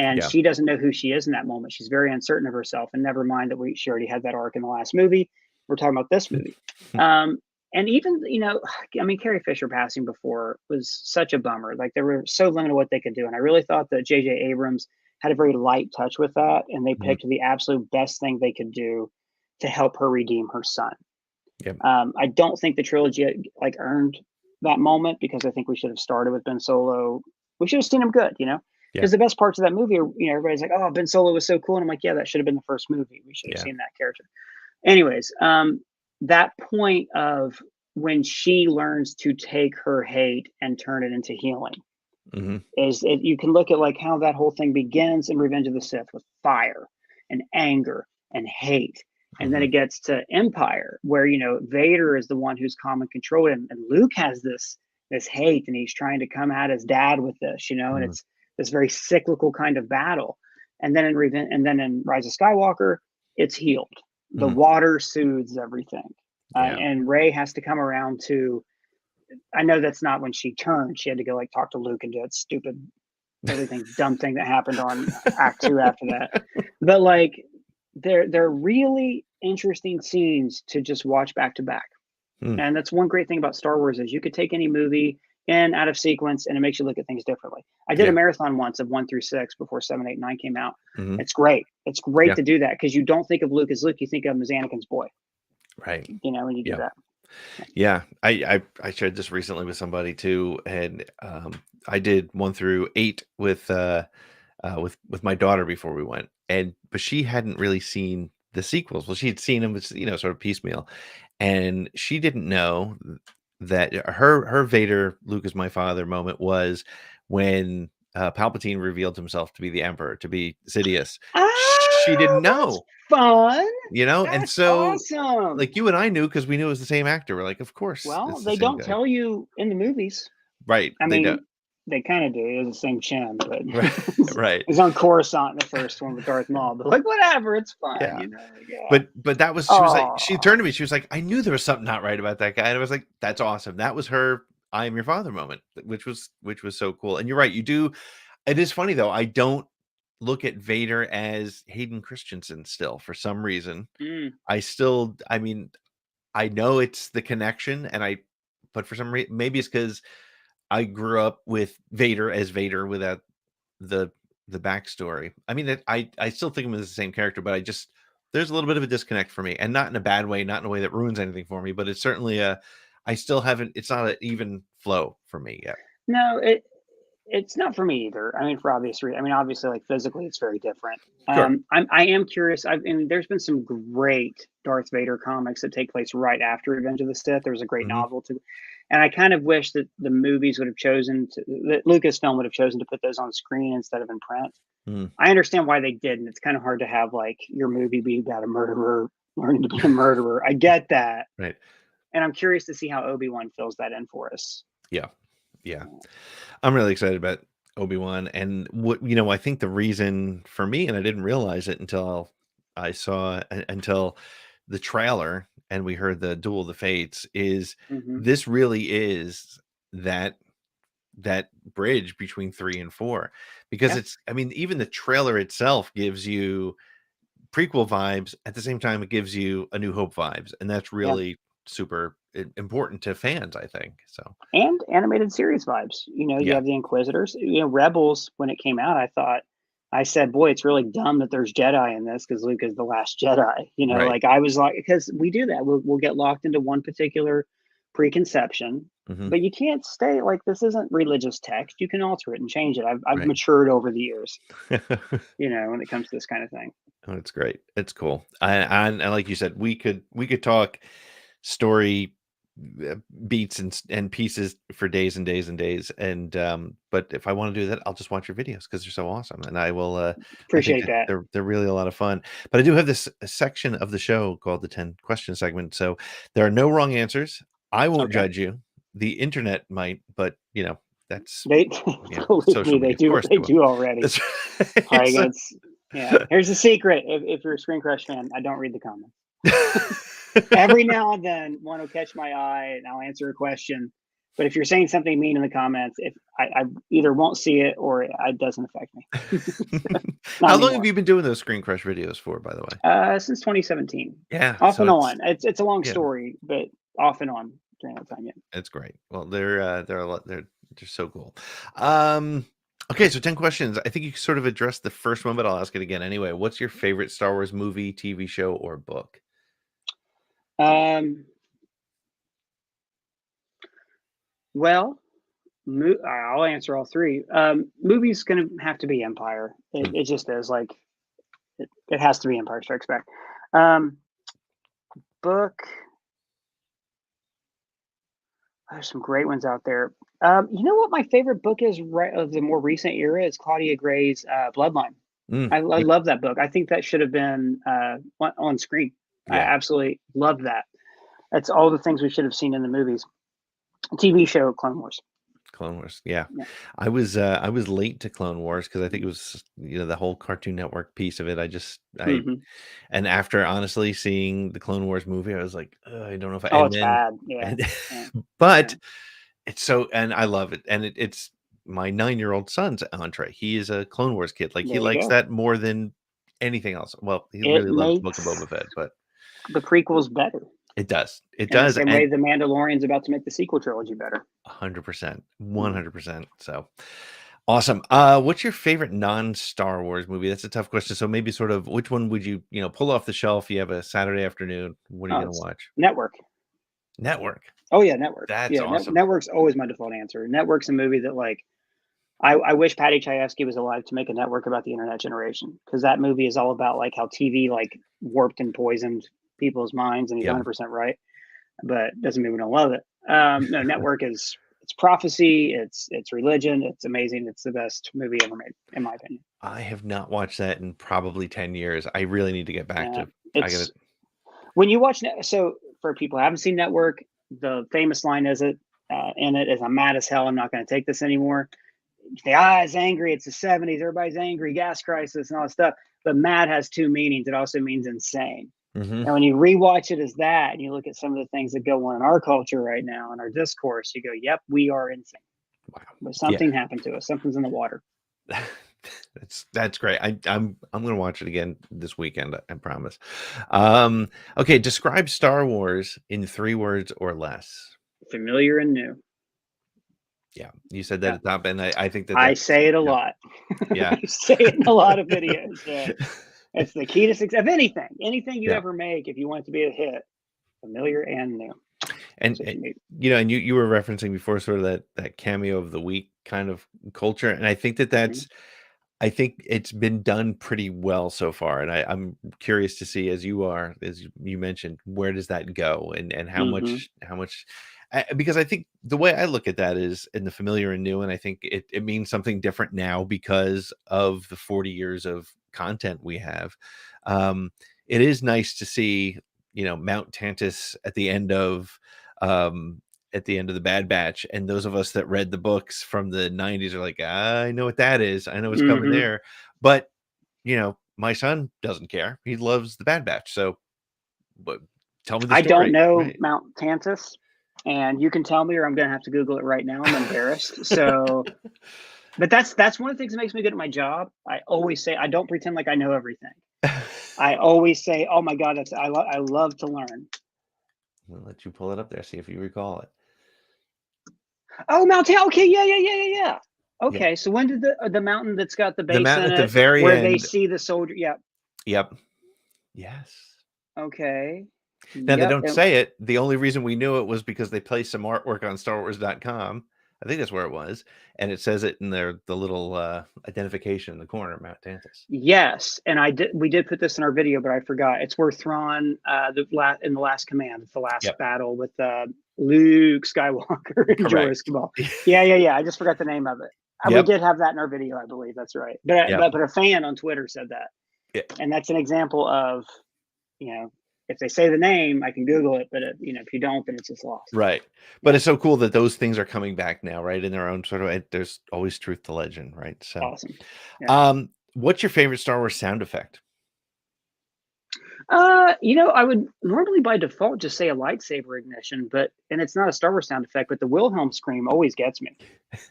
And she doesn't know who she is in that moment. She's very uncertain of herself. And never mind that she already had that arc in the last movie. We're talking about this movie. And even, Carrie Fisher passing before was such a bummer. Like, they were so limited what they could do. And I really thought that J.J. Abrams had a very light touch with that. And they picked the absolute best thing they could do to help her redeem her son. Yep. I don't think the trilogy earned that moment because I think we should have started with Ben Solo. We should have seen him good, Because the best parts of that movie are, everybody's like, "Oh, Ben Solo was so cool," and I'm like, "Yeah, that should have been the first movie. We should have seen that character." Anyways, that point of when she learns to take her hate and turn it into healing you can look at how that whole thing begins in Revenge of the Sith with fire and anger and hate. And then it gets to Empire, where, you know, Vader is the one who's calm and controlled, and Luke has this hate, and he's trying to come at his dad with this, you know, and it's this very cyclical kind of battle. And then in Rise of Skywalker, it's healed. The water soothes everything, and Rey has to come around to. I know that's not when she turned. She had to go like talk to Luke and do that stupid, everything dumb thing that happened on Act 2 after that. But like, they're really interesting scenes to just watch back to back. And that's one great thing about Star Wars is you could take any movie in out of sequence and it makes you look at things differently. I did a marathon once of 1 through 6 before 7, 8, 9 came out. It's great. It's great to do that because you don't think of Luke as Luke, you think of him as Anakin's boy. Right. You know, when you do that. Yeah, I shared this recently with somebody too, and I did 1 through 8 with my daughter before we went, but she hadn't really seen the sequels. Well, she had seen them, you know, sort of piecemeal, and she didn't know that her Vader, Luke is my father moment was when Palpatine revealed himself to be the Emperor, to be Sidious. She didn't know. Fun, you know, that's and so awesome. like you and I knew because we knew it was the same actor. We're like, of course. Well, they don't tell you in the movies, right? I they mean, don't. they kind of do. It's the same chin, but right. It's on Coruscant in the first one with Darth Maul, but like whatever, it's fun. Yeah. You know? But that was she was like she turned to me. She was like, I knew there was something not right about that guy, and I was like, that's awesome. That was her I am your father moment, which was so cool. And you're right, you do. It is funny though. I don't look at Vader as Hayden Christensen still for some reason. I mean, I know it's the connection, but for some reason, maybe it's because I grew up with Vader as Vader without the backstory. I mean, I still think of him as the same character, but there's a little bit of a disconnect for me, and not in a bad way, not in a way that ruins anything for me, but it's certainly it's not an even flow for me yet. No, it's not for me either. I mean, for obvious reasons. I mean, obviously, like physically, it's very different. Sure. I am curious. There's been some great Darth Vader comics that take place right after Revenge of the Sith. There was a great novel too, and I kind of wish that the movies would have that Lucasfilm would have chosen to put those on screen instead of in print. I understand why they didn't. It's kind of hard to have like your movie be about a murderer learning to be a murderer. I get that, right? And I'm curious to see how Obi-Wan fills that in for us. Yeah. I'm really excited about Obi-Wan, and I think the reason for me, and I didn't realize it until the trailer and we heard the Duel of the Fates, is this really is that bridge between 3 and 4, because even the trailer itself gives you prequel vibes at the same time it gives you A New Hope vibes, and that's really super important to fans, I think. So, and animated series vibes. You have the Inquisitors. Rebels, when it came out, I said, boy, it's really dumb that there's Jedi in this because Luke is the last Jedi. Like I was like, because we do that. We'll get locked into one particular preconception, but you can't stay like, this isn't religious text. You can alter it and change it. I've matured over the years, when it comes to this kind of thing. Oh, it's great. It's cool. And like you said, we could talk story beats and pieces for days and days and days, and but if I want to do that, I'll just watch your videos because they're so awesome, and I will appreciate that. They're really a lot of fun. But I do have this section of the show called the 10 question segment, so there are no wrong answers. I won't judge you. The internet might, but that's believe me, they do already. All right, here's the secret. If you're a ScreenCrush fan, I don't read the comments. Every now and then one will catch my eye and I'll answer a question, but if you're saying something mean in the comments, if I either won't see it or it doesn't affect me. How long have you been doing those ScreenCrush videos for, by the way? Since 2017. Off and on. It's a long story, but off and on during that time. It's great. Well, they're a lot. They're so cool. Okay, so 10 questions. I think you sort of addressed the first one, but I'll ask it again anyway. What's your favorite Star Wars movie, TV show, or book? Well, I'll answer all three. Movie's gonna have to be Empire. It just is. Like it has to be Empire Strikes Back. Book. There's some great ones out there. You know what my favorite book is, right, of the more recent era, is Claudia Gray's Bloodline. I love that book. I think that should have been on screen. I absolutely love that. That's all the things we should have seen in the movies. TV show Clone Wars. Clone Wars, yeah. I was late to Clone Wars because I think it was the whole Cartoon Network piece of it. And after honestly seeing the Clone Wars movie, I was like, I don't know if I. It's bad, yeah. But it's so, and I love it, and it's my 9-year-old son's entree. He is a Clone Wars kid. Like he likes that more than anything else. Well, he really loves Book of Boba Fett, but the prequel's better. It does. It does. The same way the Mandalorian's about to make the sequel trilogy better. 100%. 100%. So awesome. What's your favorite non-Star Wars movie? That's a tough question. So maybe sort of which one would you, pull off the shelf? You have a Saturday afternoon. What are you going to watch? Network. Oh, yeah, Network. That's awesome. Network's always my default answer. Network's a movie that, I wish Patty Chayefsky was alive to make a Network about the internet generation, because that movie is all about, how TV, warped and poisoned people's minds, and he's 100% right, but doesn't mean we don't love it. No, Network it's prophecy, it's religion, it's amazing. It's the best movie ever made, in my opinion. I have not watched that in probably 10 years. I really need to get back to it. When you watch, so for people who haven't seen Network, the famous line in it is, "I'm mad as hell, I'm not going to take this anymore." The it's angry, it's the 70s, everybody's angry, gas crisis and all that stuff, but mad has two meanings. It also means insane. And when you rewatch it as that, and you look at some of the things that go on in our culture right now, in our discourse, you go, yep, we are insane. Wow. But something happened to us. Something's in the water. That's great. I'm going to watch it again this weekend, I promise. Okay, describe Star Wars in 3 words or less. Familiar and new. Yeah, you said that at the top, and I think that I say it a lot. Yeah. I say it in a lot of videos. It's the key to success of anything you ever make. If you want it to be a hit, familiar and new. And you were referencing before sort of that cameo of the week kind of culture, and I think that's I think it's been done pretty well so far, and I'm curious to see, as you mentioned, where does that go, and how much because I think the way I look at that is in the familiar and new, and I think it means something different now because of the 40 years of content we have. It is nice to see Mount Tantus at the end of the Bad Batch, and those of us that read the books from the 90s are like, I know what that is, I know what's coming there, but my son doesn't care. He loves the Bad Batch. So but tell me the story. I don't know Mount Tantus, and you can tell me, or I'm gonna have to Google it right now. I'm embarrassed. So but that's one of the things that makes me good at my job. I always say, I don't pretend like I know everything. I always say, oh my God, I love to learn. I'll let you pull it up there, see if you recall it. Oh, Mount Tantus. Okay, yeah. Okay, so when did the mountain that's got the base in at it, the very where end, they see the soldier? Yep. Yes. Okay. Now they don't say it. The only reason we knew it was because they placed some artwork on StarWars.com. I think that's where it was, and it says it in the little identification in the corner, Mount Tantus. Yes, and we did put this in our video, but I forgot. It's where Thrawn, in the Last Command, it's the last battle with Luke Skywalker and Jorah Cabal. Yeah. I just forgot the name of it. We did have that in our video, I believe. That's right. But a fan on Twitter said that, and that's an example of, if they say the name, I can Google it, but if you don't, then it's just lost. Right. But it's so cool that those things are coming back now, right? In their own sort of, there's always truth to legend, right? So awesome. Yeah. What's your favorite Star Wars sound effect? I would normally by default just say a lightsaber ignition, and it's not a Star Wars sound effect, but the Wilhelm scream always gets me.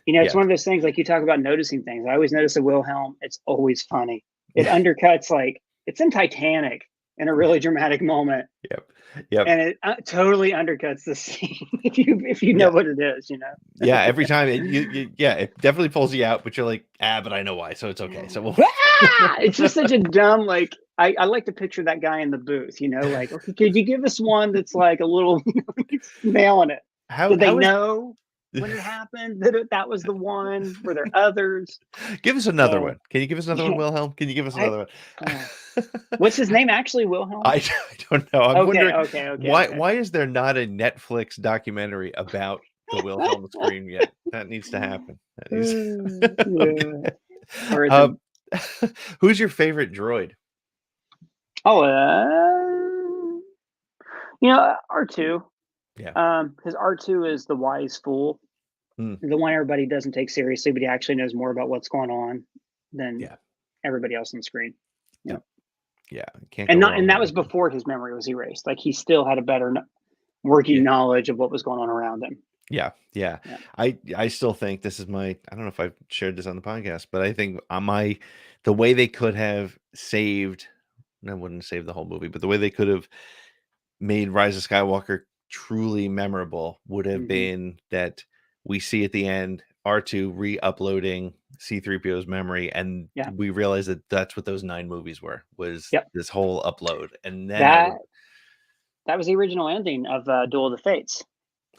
It's one of those things, like you talk about noticing things. I always notice a Wilhelm. It's always funny. It undercuts, it's in Titanic in a really dramatic moment. Yep. And it totally undercuts the scene if you know what it is, Yeah, every time it definitely pulls you out, but you're like, but I know why, so it's okay. So it's just such a dumb, I like to picture that guy in the booth, okay, could you give us one that's a little nailing it? Did they know when it happened that was the one? Were there others? Give us another one. Can you give us another one, Wilhelm? Can you give us another one? What's his name actually, Wilhelm? I don't know. I'm wondering why why is there not a Netflix documentary about the Wilhelm scream yet? That needs to happen. Who's your favorite droid? Oh, R2. Yeah. Because R2 is the wise fool, the one everybody doesn't take seriously, but he actually knows more about what's going on than everybody else on the screen. Yeah. Yeah. And that was before his memory was erased. Like he still had a better working knowledge of what was going on around him. Yeah. I still think this is I don't know if I've shared this on the podcast, but I think the way they could have saved, I wouldn't save the whole movie, but the way they could have made Rise of Skywalker truly memorable would have been that we see at the end R2 re-uploading C-3PO's memory, and we realize that that's what those 9 movies was this whole upload. And then that was the original ending of Duel of the Fates.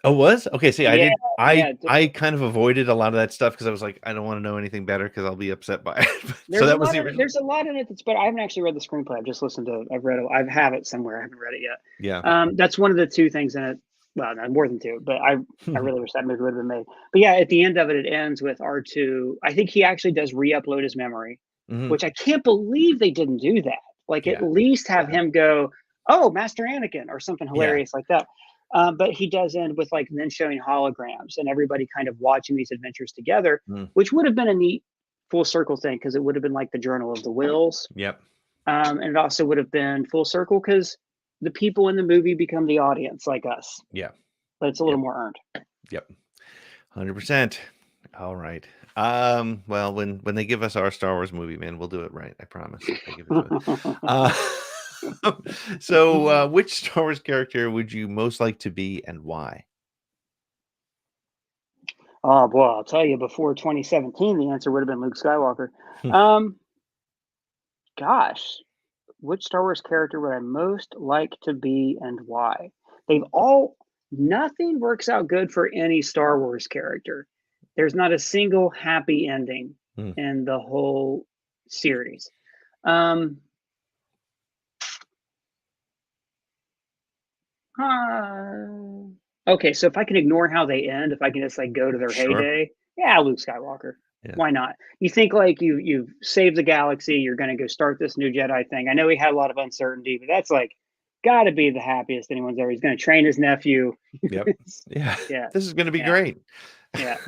Oh, was? Okay, see, I kind of avoided a lot of that stuff because I was like, I don't want to know anything better because I'll be upset by it. So that was the original. There's a lot in it that's better. I haven't actually read the screenplay. I've just listened to it. I have it somewhere. I haven't read it yet. Yeah. That's one of the 2 things in it. Well, not more than 2, but I really wish that movie would have been made. But yeah, at the end of it, it ends with R2. I think he actually does re-upload his memory, which I can't believe they didn't do that. Like at least have him go, "Oh, Master Anakin," or something hilarious like that. But he does end with like then showing holograms and everybody kind of watching these adventures together, which would have been a neat full circle thing because it would have been like the Journal of the Wills. Yep. And it also would have been full circle because the people in the movie become the audience like us. Yeah. But it's a little more earned. Yep. 100%. All right. Well, when they give us our Star Wars movie, man, we'll do it right. I promise. I give it to it. So, which Star Wars character would you most like to be and why? Oh, boy, I'll tell you, before 2017, the answer would have been Luke Skywalker. Gosh, which Star Wars character would I most like to be and why? Nothing works out good for any Star Wars character. There's not a single happy ending in the whole series. Okay, so if I can ignore how they end, if I can just like go to their heyday, Luke Skywalker. Yeah. Why not? You think like you've saved the galaxy, you're going to go start this new Jedi thing. I know he had a lot of uncertainty, but that's like got to be the happiest anyone's ever. He's going to train his nephew. Yep. Yeah. This is going to be great. Yeah.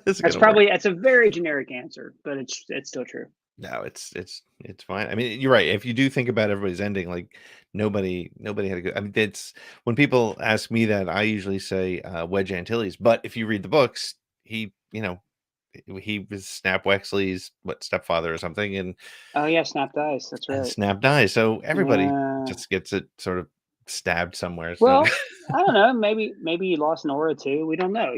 It's a very generic answer, but it's still true. No, it's fine. I mean, you're right. If you do think about everybody's ending, like nobody had a good. I mean, it's when people ask me that, I usually say Wedge Antilles. But if you read the books, he was Snap Wexley's stepfather or something, and Snap dies. That's right. Snap dies. So everybody just gets it sort of stabbed somewhere. Well, I don't know. Maybe he lost Nora too. We don't know.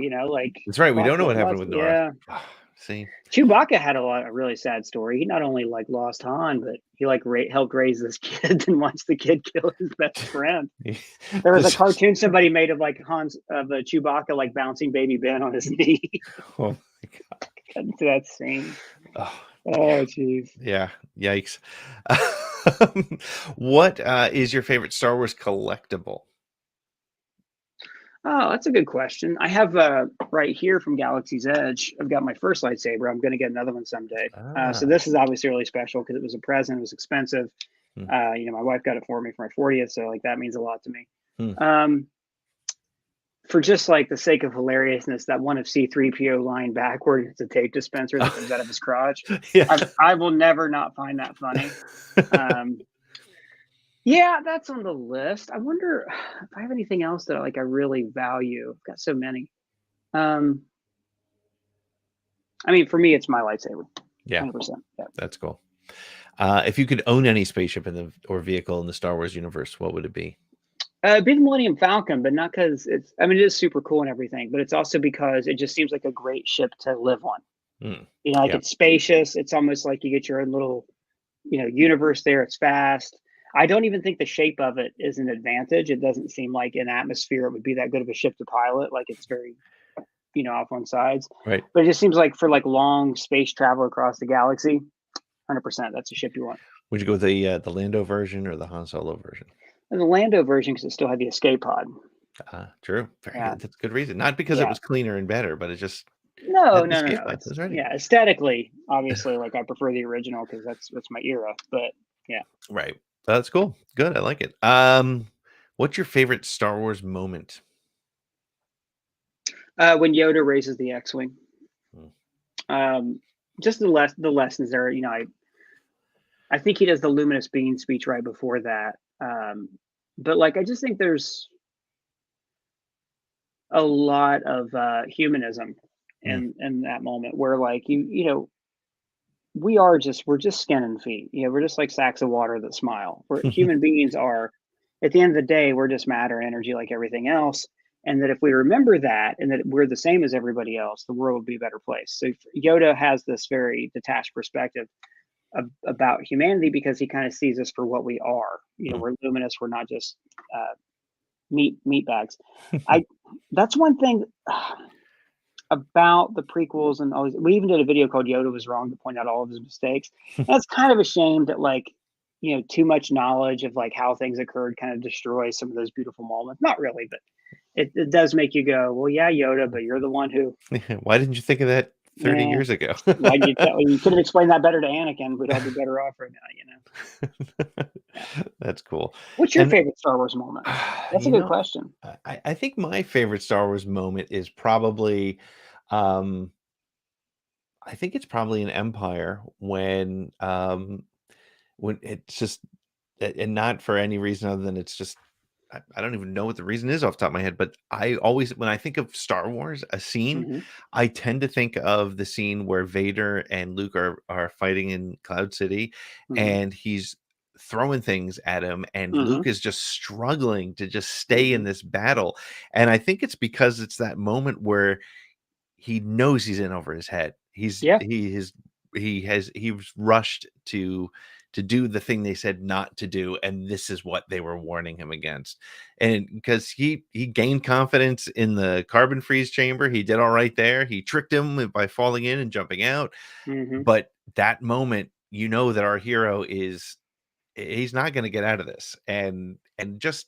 That's right. We don't know what happened with Nora. Yeah. See, Chewbacca had a really sad story. He not only like lost Han, but he like helped raise this kid and watched the kid kill his best friend. There was a cartoon somebody made of like Chewbacca like bouncing baby Ben on his knee. Oh my god! To that scene. Oh jeez. Yeah. Yikes. What is your favorite Star Wars collectible? Oh, that's a good question. I have right here from Galaxy's Edge. I've got my first lightsaber. I'm going to get another one someday. So this is obviously really special because it was a present. It was expensive. My wife got it for me for my 40th, so like that means a lot to me. For just like the sake of hilariousness, that one of C-3PO lying backward, it's a tape dispenser that comes out of his crotch. I will never not find that funny. Yeah, that's on the list. I wonder if I have anything else that I really value. I've got so many. I mean, for me, it's my lightsaber. Yeah, 100%. Yeah, that's cool. If you could own any spaceship or vehicle in the Star Wars universe, what would it be? It'd be the Millennium Falcon, but not because it is super cool and everything, but it's also because it just seems like a great ship to live on. It's spacious. It's almost like you get your own little, universe there. It's fast. I don't even think the shape of it is an advantage. It doesn't seem like in atmosphere it would be that good of a ship to pilot. Like it's very, off on sides. Right. But it just seems like for like long space travel across the galaxy, 100%, that's a ship you want. Would you go with the Lando version or the Han Solo version? And the Lando version because it still had the escape pod. True. Very good. That's a good reason. Not because it was cleaner and better, but it just No. It's ready. Yeah, aesthetically, obviously, like I prefer the original because that's my era. But yeah, Right. That's cool. Good. I like it. What's your favorite Star Wars moment? when Yoda raises the X-wing, just the lessons there. You know, I think he does the luminous being speech right before that. But like, I just think there's a lot of humanism in that moment where, like, you know, we're just skin and feet. You know, we're just like sacks of water that smile. We're human beings are. At the end of the day, we're just matter, energy, like everything else. And that if we remember that, and that we're the same as everybody else, the world would be a better place. So Yoda has this very detached perspective about humanity because he kind of sees us for what we are. You know, we're luminous. We're not just meat bags. That's one thing about the prequels, and always, we even did a video called Yoda Was Wrong to point out all of his mistakes. That's kind of a shame that, like, you know, too much knowledge of like how things occurred kind of destroys some of those beautiful moments. Not really, but it does make you go, well, yeah, Yoda, but you're the one who. Why didn't you think of that 30 years ago? You could have explained that better to Anakin. We'd all be better off right now, you know. That's cool. What's your favorite Star Wars moment? That's a good question. I think my favorite Star Wars moment is probably, I think it's probably in Empire when it's just, and not for any reason other than it's just, I don't even know what the reason is off the top of my head, but I always, when I think of Star Wars, a scene, I tend to think of the scene where Vader and Luke are fighting in Cloud City, and he's throwing things at him, and Luke is just struggling to just stay in this battle. And I think it's because it's that moment where he knows he's in over his head. He was rushed to do the thing they said not to do, and this is what they were warning him against. And because he gained confidence in the carbon freeze chamber, he did all right there. He tricked him by falling in and jumping out. But that moment, you know that our hero he's not going to get out of this. And just,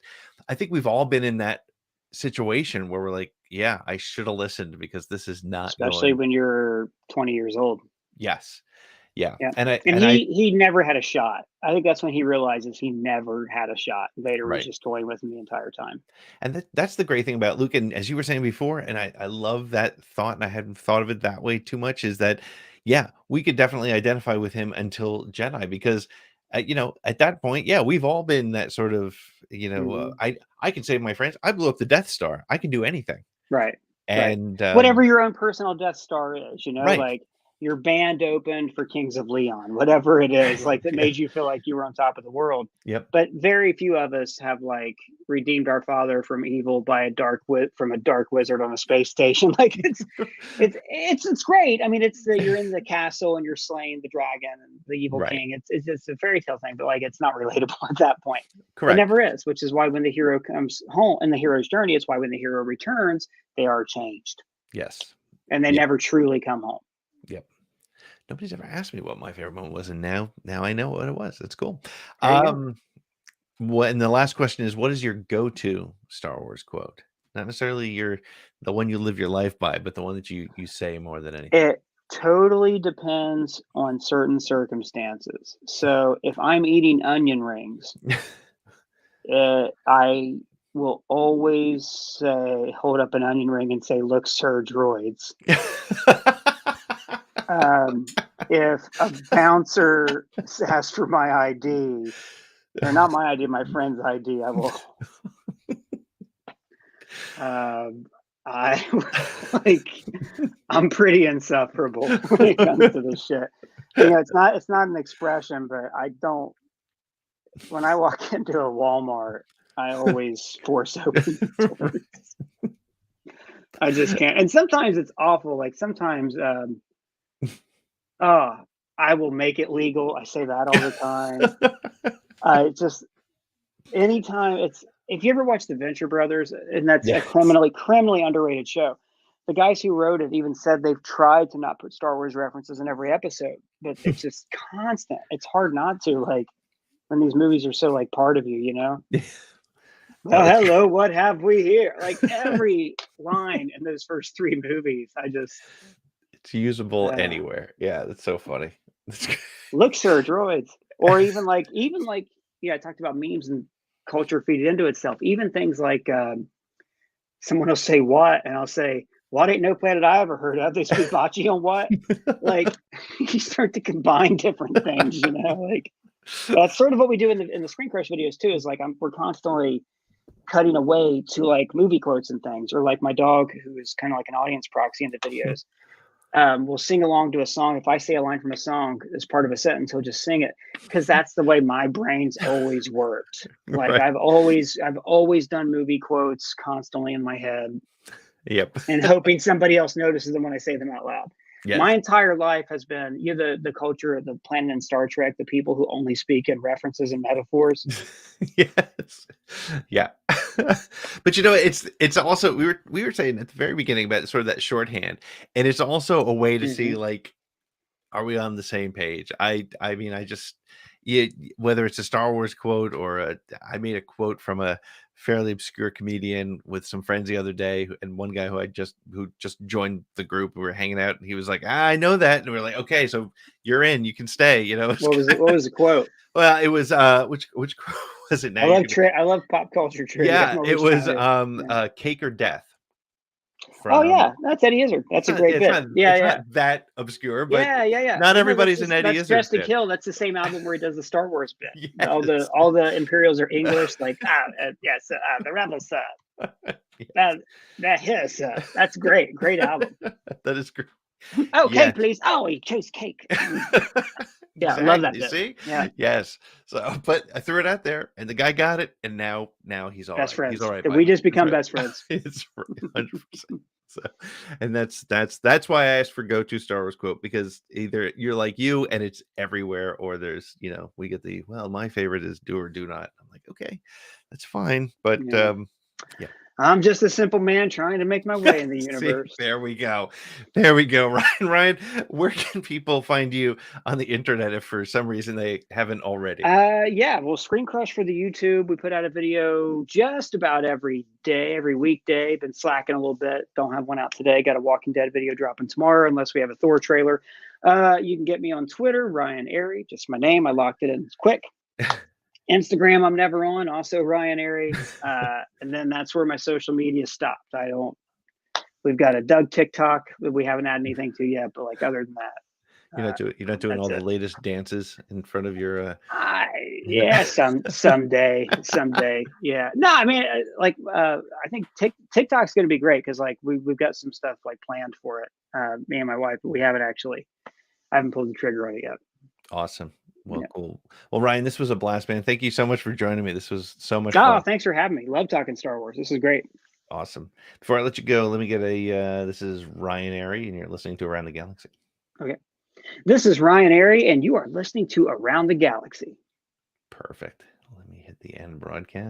I think we've all been in that situation where we're like, yeah, I should have listened because this is not especially when you're 20 years old. Yes. Yeah. And he never had a shot. I think that's when he realizes he never had a shot. Vader was just toying with him the entire time. And that's the great thing about Luke. And as you were saying before, and I love that thought, and I hadn't thought of it that way too much, is that, yeah, we could definitely identify with him until Jedi, because you know, at that point, yeah, we've all been that sort of, you know, I can say to my friends, I blew up the Death Star. I can do anything. Right. And whatever your own personal Death Star is, you know, like your band opened for Kings of Leon, whatever it is, like that made you feel like you were on top of the world. But very few of us have like redeemed our father from evil by a dark wizard on a space station. Like it's great. I mean, you're in the castle and you're slaying the dragon and the evil king. It's a fairy tale thing, but like it's not relatable at that point. Correct. It never is, which is why when the hero comes home in the hero's journey, it's why when the hero returns, they are changed. Yes. And they never truly come home. Yep. Nobody's ever asked me what my favorite moment was, and now I know what it was. It's cool. And the last question is, what is your go-to Star Wars quote? Not necessarily the one you live your life by, but the one that you say more than anything. It totally depends on certain circumstances. So if I'm eating onion rings, I will always hold up an onion ring and say, "Look, sir, droids." If a bouncer asks for my ID, or not my ID, my friend's ID, I will. I'm pretty insufferable when it comes to this shit. You know, it's not an expression, but I don't. When I walk into a Walmart, I always force open the doors. I just can't. And sometimes it's awful. Like sometimes, I will make it legal. I say that all the time. Anytime if you ever watch the Venture Brothers, and that's a criminally underrated show. The guys who wrote it even said they've tried to not put Star Wars references in every episode, but it's just constant. It's hard not to, like, when these movies are so like part of you, you know? Oh, hello, what have we here? Like every line in those first 3 movies. It's usable anywhere. Yeah, that's so funny. Look, sir, droids. Or even like, I talked about memes and culture feeding into itself. Even things like someone will say what, and I'll say, what ain't no planet I ever heard of. They speak bocce on what? Like, you start to combine different things, like that's sort of what we do in the ScreenCrush videos too, is like we're constantly cutting away to like movie quotes and things, or like my dog, who is kind of like an audience proxy in the videos, will sing along to a song. If I say a line from a song as part of a sentence, he'll just sing it, because that's the way my brain's always worked. Like right. I've always done movie quotes constantly in my head. Yep. And hoping somebody else notices them when I say them out loud. Yes. My entire life has been the culture of the planet in Star Trek, the people who only speak in references and metaphors. Yes. Yeah. But it's also, we were saying at the very beginning about sort of that shorthand, and it's also a way to see, like, are we on the same page? I mean, whether it's a Star Wars quote or I made a quote from a fairly obscure comedian with some friends the other day, and one guy who just joined the group. We were hanging out, and he was like, I know that, and we were like, okay, so you're in, you can stay. What was the quote? Well, it was which quote was it? Now I love pop culture trivia. Yeah, it was Cake or Death. Yeah, that's Eddie Izzard. That's a great bit. Not that obscure, but yeah. Not everybody's an Eddie Izzard. Dressed to Kill. That's the same album where he does the Star Wars bit. Yes. All the Imperials are English. Like yes, the rebels. That's great. Great album. That is great. Oh, cake, please. Oh, he chose cake. Yeah, exactly. I love that bit. See? Yeah. Yes. So, but I threw it out there, and the guy got it, and now he's all best right. friends. He's all right. We just become best friends. It's 100%. So, and that's why I asked for go-to Star Wars quote, because either you're like you and it's everywhere, or there's we get my favorite is do or do not. I'm like, okay, that's fine, but yeah. I'm just a simple man trying to make my way in the universe. See, there we go, Ryan, where can people find you on the internet if for some reason they haven't already? Well, ScreenCrush for the YouTube. We put out a video just about every weekday. Been slacking a little bit. Don't have one out today. Got a Walking Dead video dropping tomorrow, unless we have a Thor trailer. You can get me on Twitter, Ryan Arey, just my name. I locked it in quick. Instagram, I'm never on. Also, Ryan Arey, and then that's where my social media stopped. We've got a Doug TikTok that we haven't had anything to yet, but like other than that, you're not doing all the latest dances in front of your. Someday. Yeah, no, I mean, I think TikTok's going to be great, because like we've got some stuff like planned for it. Me and my wife, but I haven't pulled the trigger on it yet. Awesome. Well, cool. Well, Ryan, this was a blast, man. Thank you so much for joining me. This was so much fun. Thanks for having me. Love talking Star Wars. This is great. Awesome. Before I let you go, let me get this is Ryan Arey, and you're listening to Around the Galaxy. Okay. This is Ryan Arey, and you are listening to Around the Galaxy. Perfect. Let me hit the end broadcast.